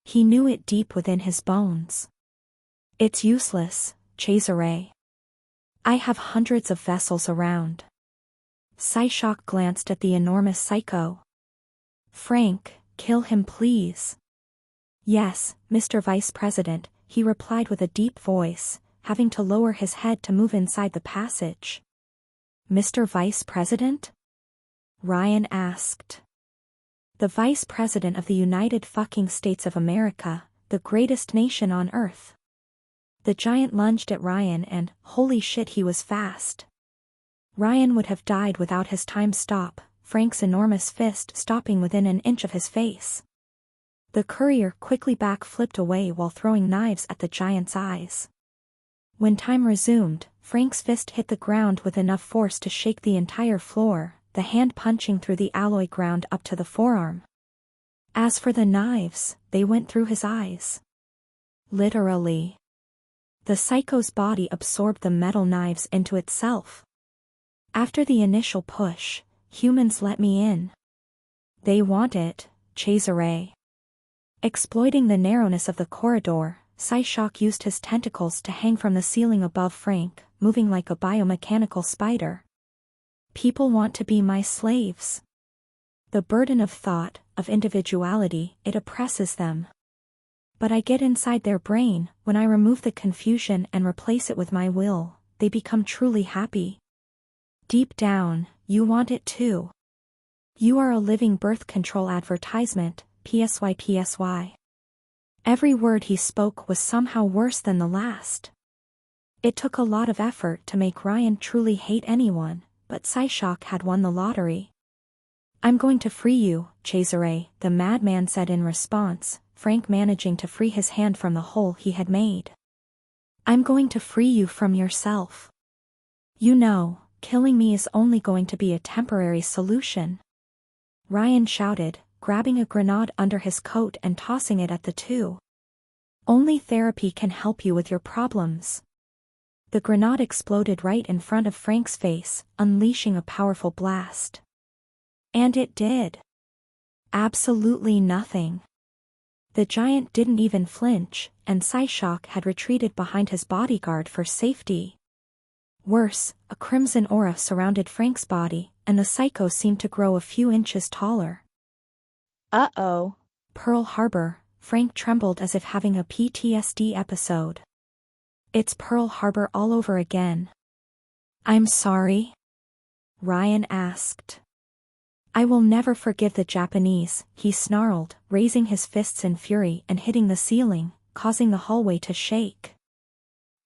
He knew it deep within his bones. It's useless, Cesare. I have hundreds of vessels around. Psyshock glanced at the enormous Psycho. Frank, kill him please. Yes, Mr. Vice President, he replied with a deep voice, having to lower his head to move inside the passage. Mr. Vice President? Ryan asked. The Vice President of the United fucking States of America, the greatest nation on Earth. The giant lunged at Ryan and, holy shit, he was fast. Ryan would have died without his time stop, Frank's enormous fist stopping within an inch of his face. The courier quickly back-flipped away while throwing knives at the giant's eyes. When time resumed, Frank's fist hit the ground with enough force to shake the entire floor, the hand punching through the alloy ground up to the forearm. As for the knives, they went through his eyes. Literally. The Psycho's body absorbed the metal knives into itself. After the initial push, humans let me in. They want it, Cesare. Exploiting the narrowness of the corridor, Psyshock used his tentacles to hang from the ceiling above Frank, moving like a biomechanical spider. People want to be my slaves. The burden of thought, of individuality, it oppresses them. But I get inside their brain, when I remove the confusion and replace it with my will, they become truly happy. Deep down, you want it too. You are a living birth control advertisement, PSY. Every word he spoke was somehow worse than the last. It took a lot of effort to make Ryan truly hate anyone, but Psyshock had won the lottery. I'm going to free you, Cesare, the madman said in response, Frank managing to free his hand from the hole he had made. I'm going to free you from yourself. You know, killing me is only going to be a temporary solution. Ryan shouted, grabbing a grenade under his coat and tossing it at the two. Only therapy can help you with your problems. The grenade exploded right in front of Frank's face, unleashing a powerful blast. And it did. Absolutely nothing. The giant didn't even flinch, and Psyshock had retreated behind his bodyguard for safety. Worse, a crimson aura surrounded Frank's body, and the Psycho seemed to grow a few inches taller. Uh-oh. Pearl Harbor, Frank trembled as if having a PTSD episode. It's Pearl Harbor all over again. I'm sorry? Ryan asked. I will never forgive the Japanese, he snarled, raising his fists in fury and hitting the ceiling, causing the hallway to shake.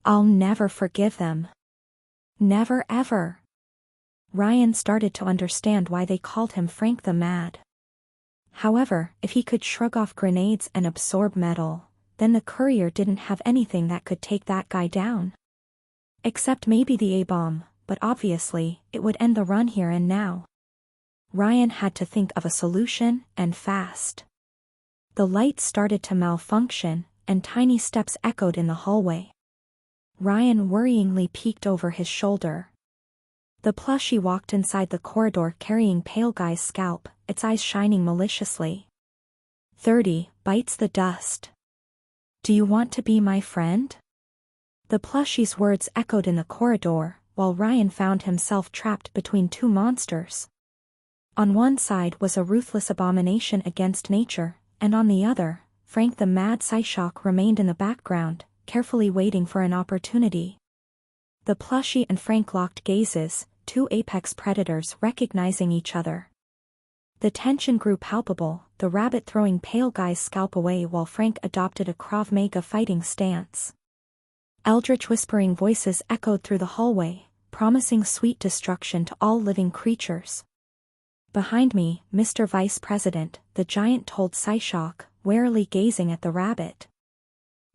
I'll never forgive them. Never ever. Ryan started to understand why they called him Frank the Mad. However, if he could shrug off grenades and absorb metal, then the courier didn't have anything that could take that guy down. Except maybe the A-bomb, but obviously, it would end the run here and now. Ryan had to think of a solution, and fast. The lights started to malfunction, and tiny steps echoed in the hallway. Ryan worryingly peeked over his shoulder. The plushie walked inside the corridor carrying Pale Guy's scalp, its eyes shining maliciously. 30 bites the dust. Do you want to be my friend? The plushie's words echoed in the corridor, while Ryan found himself trapped between two monsters. On one side was a ruthless abomination against nature, and on the other, Frank the mad Psyshock remained in the background, carefully waiting for an opportunity. The plushie and Frank locked gazes, two apex predators recognizing each other. The tension grew palpable, the rabbit throwing Pale Guy's scalp away while Frank adopted a Krav Maga fighting stance. Eldritch whispering voices echoed through the hallway, promising sweet destruction to all living creatures. Behind me, Mr. Vice President, the giant told Psyshock, warily gazing at the rabbit.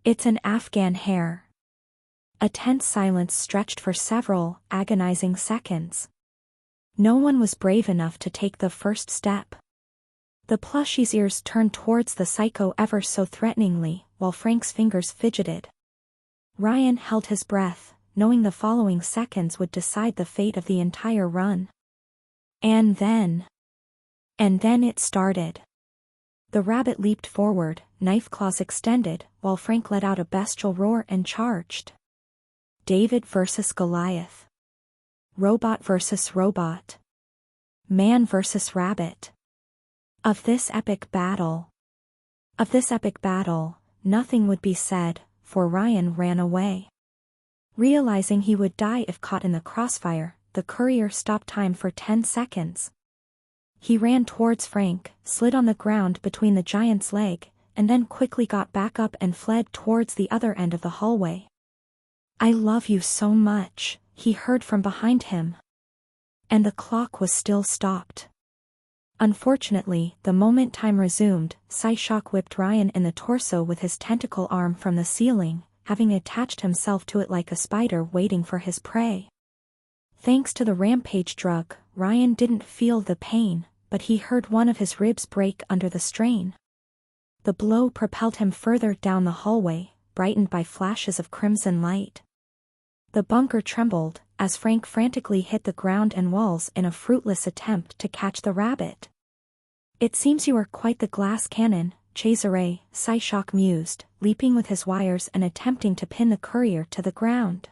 It's an Afghan hare. A tense silence stretched for several agonizing seconds. No one was brave enough to take the first step. The plushie's ears turned towards the psycho ever so threateningly, while Frank's fingers fidgeted. Ryan held his breath, knowing the following seconds would decide the fate of the entire run. And then it started. The rabbit leaped forward, knife claws extended, while Frank let out a bestial roar and charged. David versus Goliath. Robot versus robot. Man versus rabbit. Of this epic battle, nothing would be said, for Ryan ran away. Realizing he would die if caught in the crossfire, the courier stopped time for 10 seconds. He ran towards Frank, slid on the ground between the giant's leg, and then quickly got back up and fled towards the other end of the hallway. I love you so much, he heard from behind him. And the clock was still stopped. Unfortunately, the moment time resumed, Psyshock whipped Ryan in the torso with his tentacle arm from the ceiling, having attached himself to it like a spider waiting for his prey. Thanks to the rampage drug, Ryan didn't feel the pain, but he heard one of his ribs break under the strain. The blow propelled him further down the hallway, brightened by flashes of crimson light. The bunker trembled, as Frank frantically hit the ground and walls in a fruitless attempt to catch the rabbit. It seems you are quite the glass cannon, Cesare, Psyshock mused, leaping with his wires and attempting to pin the courier to the ground.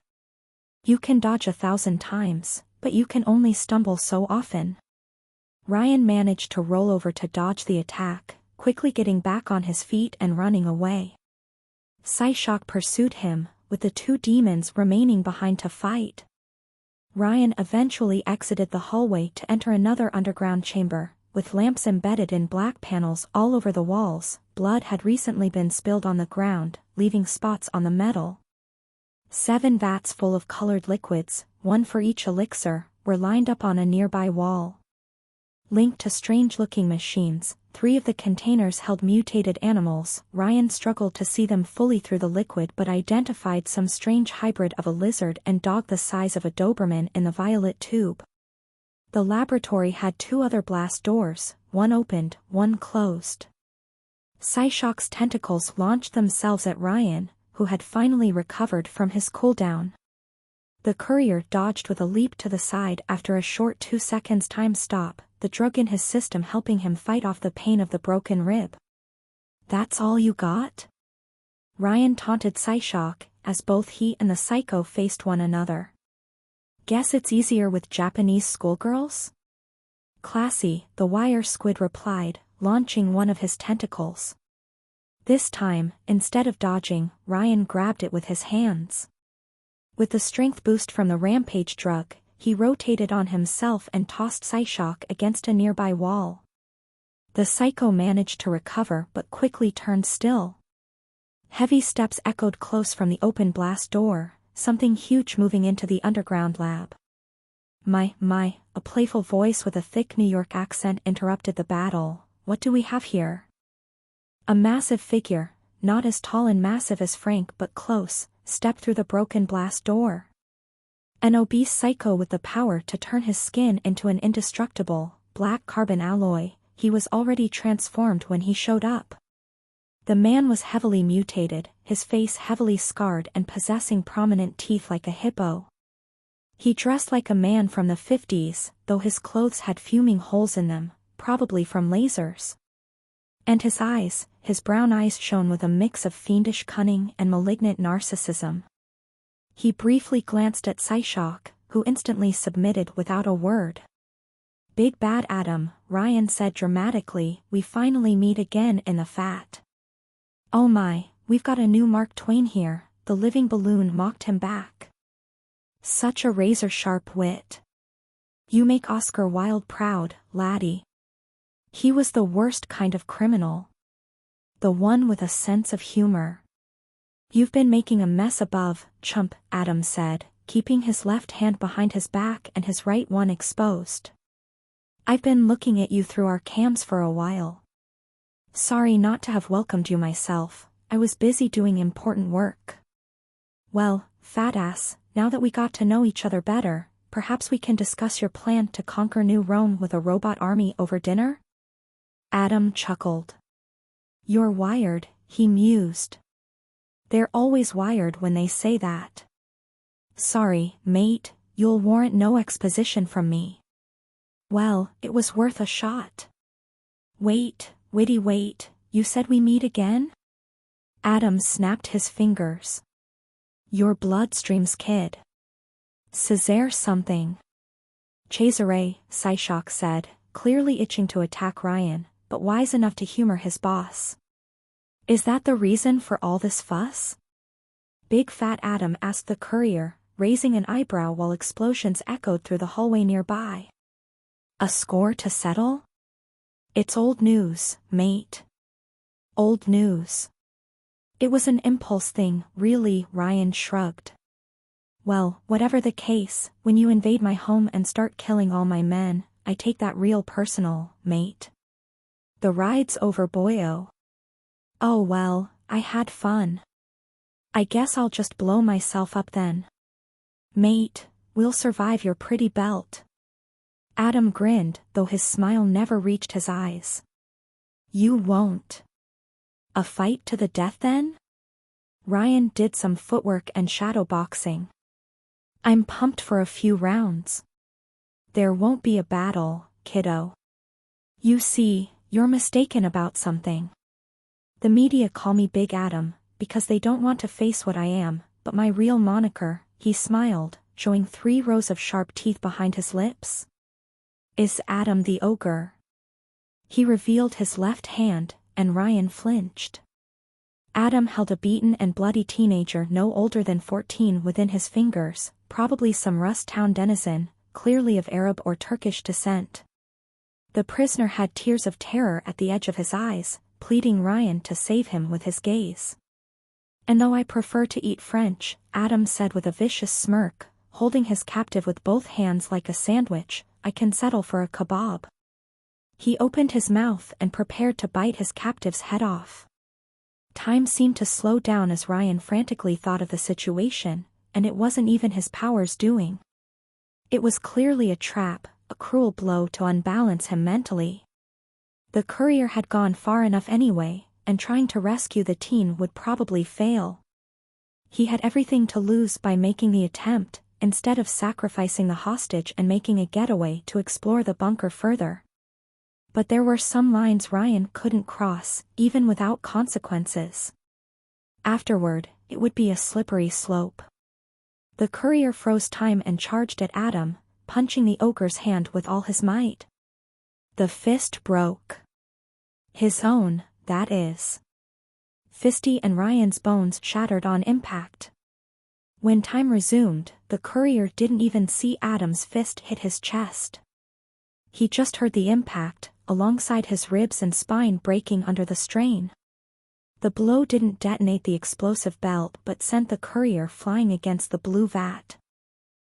You can dodge 1,000 times, but you can only stumble so often. Ryan managed to roll over to dodge the attack, quickly getting back on his feet and running away. Psyshock pursued him, with the two demons remaining behind to fight. Ryan eventually exited the hallway to enter another underground chamber, with lamps embedded in black panels all over the walls. Blood had recently been spilled on the ground, leaving spots on the metal. 7 vats full of colored liquids, one for each elixir, were lined up on a nearby wall. Linked to strange-looking machines, 3 of the containers held mutated animals. Ryan struggled to see them fully through the liquid but identified some strange hybrid of a lizard and dog the size of a Doberman in the violet tube. The laboratory had 2 other blast doors, one opened, one closed. Psyshock's tentacles launched themselves at Ryan, who had finally recovered from his cooldown. The courier dodged with a leap to the side after a short 2 seconds time stop, the drug in his system helping him fight off the pain of the broken rib. That's all you got? Ryan taunted Psyshock, as both he and the psycho faced one another. Guess it's easier with Japanese schoolgirls? Classy, the wire squid replied, launching one of his tentacles. This time, instead of dodging, Ryan grabbed it with his hands. With the strength boost from the rampage drug, he rotated on himself and tossed Psyshock against a nearby wall. The psycho managed to recover but quickly turned still. Heavy steps echoed close from the open blast door, something huge moving into the underground lab. My, a playful voice with a thick New York accent interrupted the battle. What do we have here? A massive figure, not as tall and massive as Frank but close, stepped through the broken blast door. An obese psycho with the power to turn his skin into an indestructible, black carbon alloy, he was already transformed when he showed up. The man was heavily mutated, his face heavily scarred and possessing prominent teeth like a hippo. He dressed like a man from the 50s, though his clothes had fuming holes in them, probably from lasers. And his brown eyes shone with a mix of fiendish cunning and malignant narcissism. He briefly glanced at Psyshock, who instantly submitted without a word. "Big Bad Adam," Ryan said dramatically, "we finally meet again in the fat." "Oh my, we've got a new Mark Twain here," the living balloon mocked him back. "Such a razor-sharp wit. You make Oscar Wilde proud, laddie. He was the worst kind of criminal. The one with a sense of humor." "You've been making a mess above, chump," Adam said, keeping his left hand behind his back and his right one exposed. "I've been looking at you through our cams for a while. Sorry not to have welcomed you myself, I was busy doing important work." "Well, fat ass, now that we got to know each other better, perhaps we can discuss your plan to conquer New Rome with a robot army over dinner?" Adam chuckled. "You're wired," he mused. "They're always wired when they say that." "Sorry, mate, you'll warrant no exposition from me." "Well, it was worth a shot." Wait, you said we meet again?" Adam snapped his fingers. "Your bloodstreams, kid. Cesare something." "Cesare," Psyshock said, clearly itching to attack Ryan, but wise enough to humor his boss. "Is that the reason for all this fuss?" Big Fat Adam asked the courier, raising an eyebrow while explosions echoed through the hallway nearby. "A score to settle?" "It's old news, mate." "Old news." "It was an impulse thing, really," Ryan shrugged. "Well, whatever the case, when you invade my home and start killing all my men, I take that real personal, mate. The ride's over, boyo." "Oh well, I had fun. I guess I'll just blow myself up then." "Mate, we'll survive your pretty belt." Adam grinned, though his smile never reached his eyes. "You won't." "A fight to the death then?" Ryan did some footwork and shadow boxing. "I'm pumped for a few rounds." "There won't be a battle, kiddo. You see, you're mistaken about something. The media call me Big Adam, because they don't want to face what I am, but my real moniker," he smiled, showing 3 rows of sharp teeth behind his lips, "is Adam the Ogre." He revealed his left hand, and Ryan flinched. Adam held a beaten and bloody teenager no older than 14 within his fingers, probably some Rust Town denizen, clearly of Arab or Turkish descent. The prisoner had tears of terror at the edge of his eyes, pleading Ryan to save him with his gaze. "And though I prefer to eat French," Adam said with a vicious smirk, holding his captive with both hands like a sandwich, "I can settle for a kebab." He opened his mouth and prepared to bite his captive's head off. Time seemed to slow down as Ryan frantically thought of the situation, and it wasn't even his powers doing. It was clearly a trap, a cruel blow to unbalance him mentally. The courier had gone far enough anyway, and trying to rescue the teen would probably fail. He had everything to lose by making the attempt, instead of sacrificing the hostage and making a getaway to explore the bunker further. But there were some lines Ryan couldn't cross, even without consequences. Afterward, it would be a slippery slope. The courier froze time and charged at Adam, punching the ogre's hand with all his might. The fist broke. His own, that is. Fisty and Ryan's bones shattered on impact. When time resumed, the courier didn't even see Adam's fist hit his chest. He just heard the impact, alongside his ribs and spine breaking under the strain. The blow didn't detonate the explosive belt but sent the courier flying against the blue vat.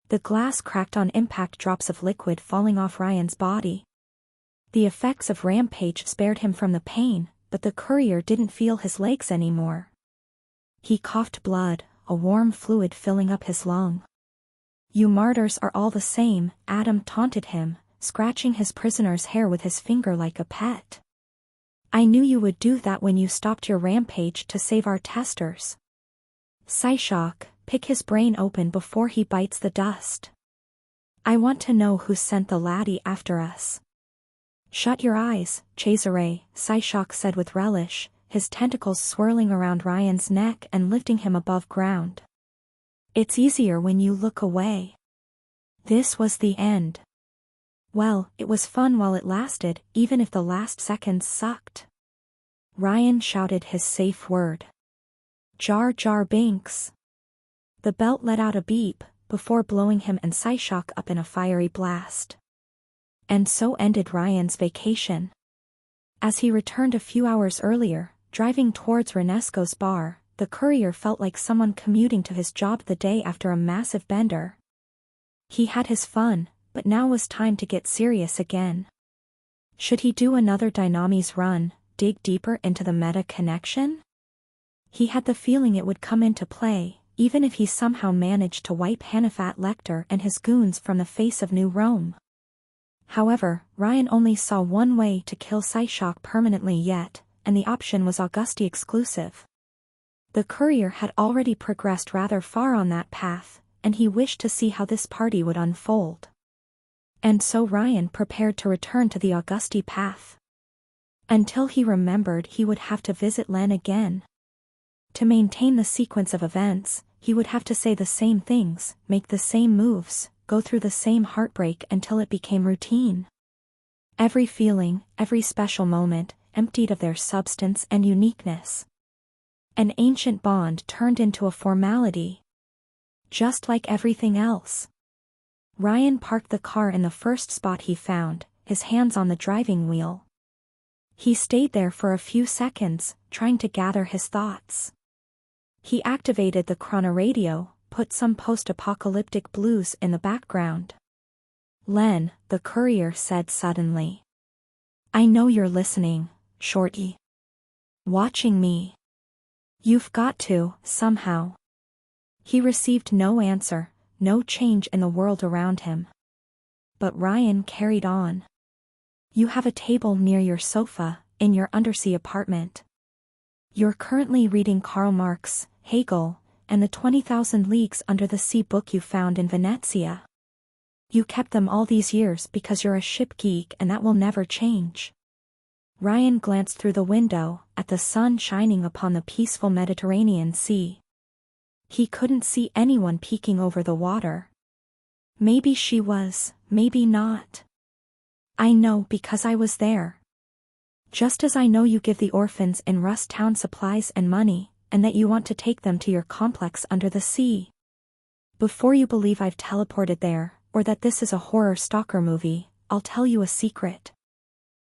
The glass cracked on impact, drops of liquid falling off Ryan's body. The effects of rampage spared him from the pain, but the courier didn't feel his legs anymore. He coughed blood, a warm fluid filling up his lung. You martyrs are all the same, Adam taunted him, scratching his prisoner's hair with his finger like a pet. I knew you would do that when you stopped your rampage to save our testers. Psyshock, pick his brain open before he bites the dust. I want to know who sent the laddie after us. Shut your eyes, Cesare, Psyshock said with relish, his tentacles swirling around Ryan's neck and lifting him above ground. It's easier when you look away. This was the end. Well, it was fun while it lasted, even if the last seconds sucked. Ryan shouted his safe word. Jar Jar Binks. The belt let out a beep, before blowing him and Psyshock up in a fiery blast. And so ended Ryan's vacation. As he returned a few hours earlier, driving towards Renesco's bar, the courier felt like someone commuting to his job the day after a massive bender. He had his fun, but now was time to get serious again. Should he do another Dynamis run, dig deeper into the meta connection? He had the feeling it would come into play, even if he somehow managed to wipe Hannafat Lecter and his goons from the face of New Rome. However, Ryan only saw one way to kill Psyshock permanently yet, and the option was Augusti exclusive. The courier had already progressed rather far on that path, and he wished to see how this party would unfold. And so Ryan prepared to return to the Augusti path. Until he remembered he would have to visit Len again. To maintain the sequence of events, he would have to say the same things, make the same moves, go through the same heartbreak until it became routine. Every feeling, every special moment, emptied of their substance and uniqueness. An ancient bond turned into a formality. Just like everything else. Ryan parked the car in the first spot he found, his hands on the driving wheel. He stayed there for a few seconds, trying to gather his thoughts. He activated the chronoradio, put some post-apocalyptic blues in the background. Len, the courier said suddenly. I know you're listening, Shorty. Watching me. You've got to, somehow. He received no answer, no change in the world around him. But Ryan carried on. You have a table near your sofa, in your undersea apartment. You're currently reading Karl Marx, Hegel, and the 20,000 Leagues Under the Sea book you found in Venezia. You kept them all these years because you're a ship geek and that will never change. Ryan glanced through the window, at the sun shining upon the peaceful Mediterranean Sea. He couldn't see anyone peeking over the water. Maybe she was, maybe not. I know because I was there. Just as I know you give the orphans in Rust Town supplies and money, and that you want to take them to your complex under the sea. Before you believe I've teleported there, or that this is a horror stalker movie, I'll tell you a secret.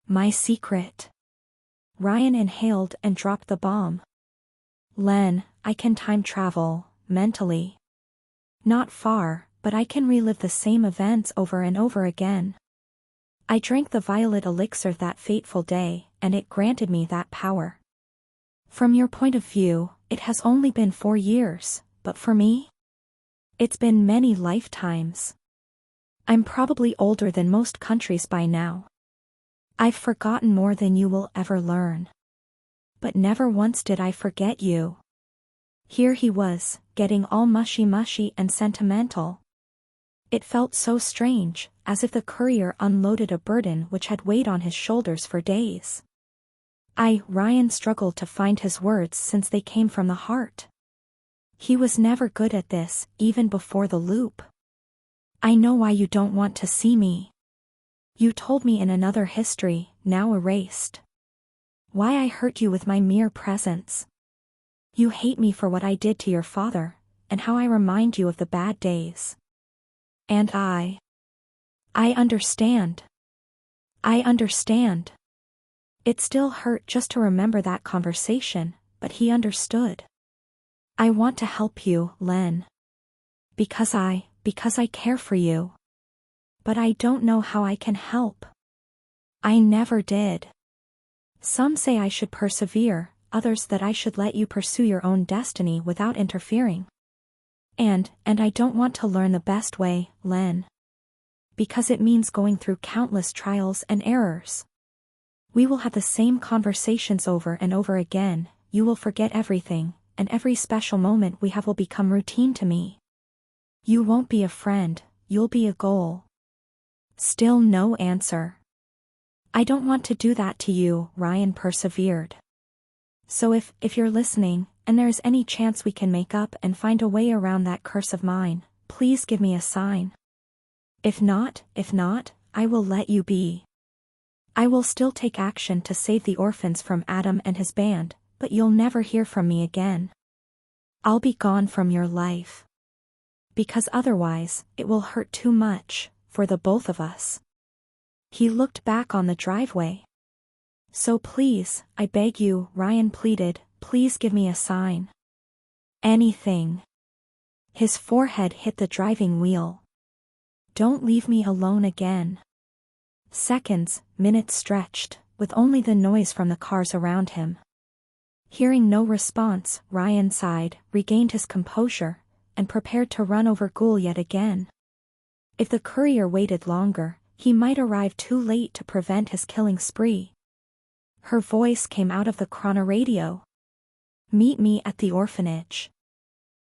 My secret. Ryan inhaled and dropped the bomb. Len, I can time travel, mentally. Not far, but I can relive the same events over and over again. I drank the violet elixir that fateful day, and it granted me that power. From your point of view, it has only been 4 years, but for me? It's been many lifetimes. I'm probably older than most countries by now. I've forgotten more than you will ever learn. But never once did I forget you. Here he was, getting all mushy and sentimental. It felt so strange, as if the courier unloaded a burden which had weighed on his shoulders for days. Ryan struggled to find his words since they came from the heart. He was never good at this, even before the loop. I know why you don't want to see me. You told me in another history, now erased. Why I hurt you with my mere presence. You hate me for what I did to your father, and how I remind you of the bad days. And I understand. I understand. It still hurt just to remember that conversation, but he understood. I want to help you, Len. Because I care for you. But I don't know how I can help. I never did. Some say I should persevere, others that I should let you pursue your own destiny without interfering. And I don't want to learn the best way, Len. Because it means going through countless trials and errors. We will have the same conversations over and over again, you will forget everything, and every special moment we have will become routine to me. You won't be a friend, you'll be a goal. Still no answer. I don't want to do that to you, Ryan persevered. So if you're listening, and there's any chance we can make up and find a way around that curse of mine, please give me a sign. If not, I will let you be. I will still take action to save the orphans from Adam and his band, but you'll never hear from me again. I'll be gone from your life. Because otherwise, it will hurt too much, for the both of us. He looked back on the driveway. So please, I beg you, Ryan pleaded, please give me a sign. Anything. His forehead hit the driving wheel. Don't leave me alone again. Seconds, minutes stretched, with only the noise from the cars around him. Hearing no response, Ryan sighed, regained his composure, and prepared to run over Ghoul yet again. If the courier waited longer, he might arrive too late to prevent his killing spree. Her voice came out of the chrono radio. Meet me at the orphanage.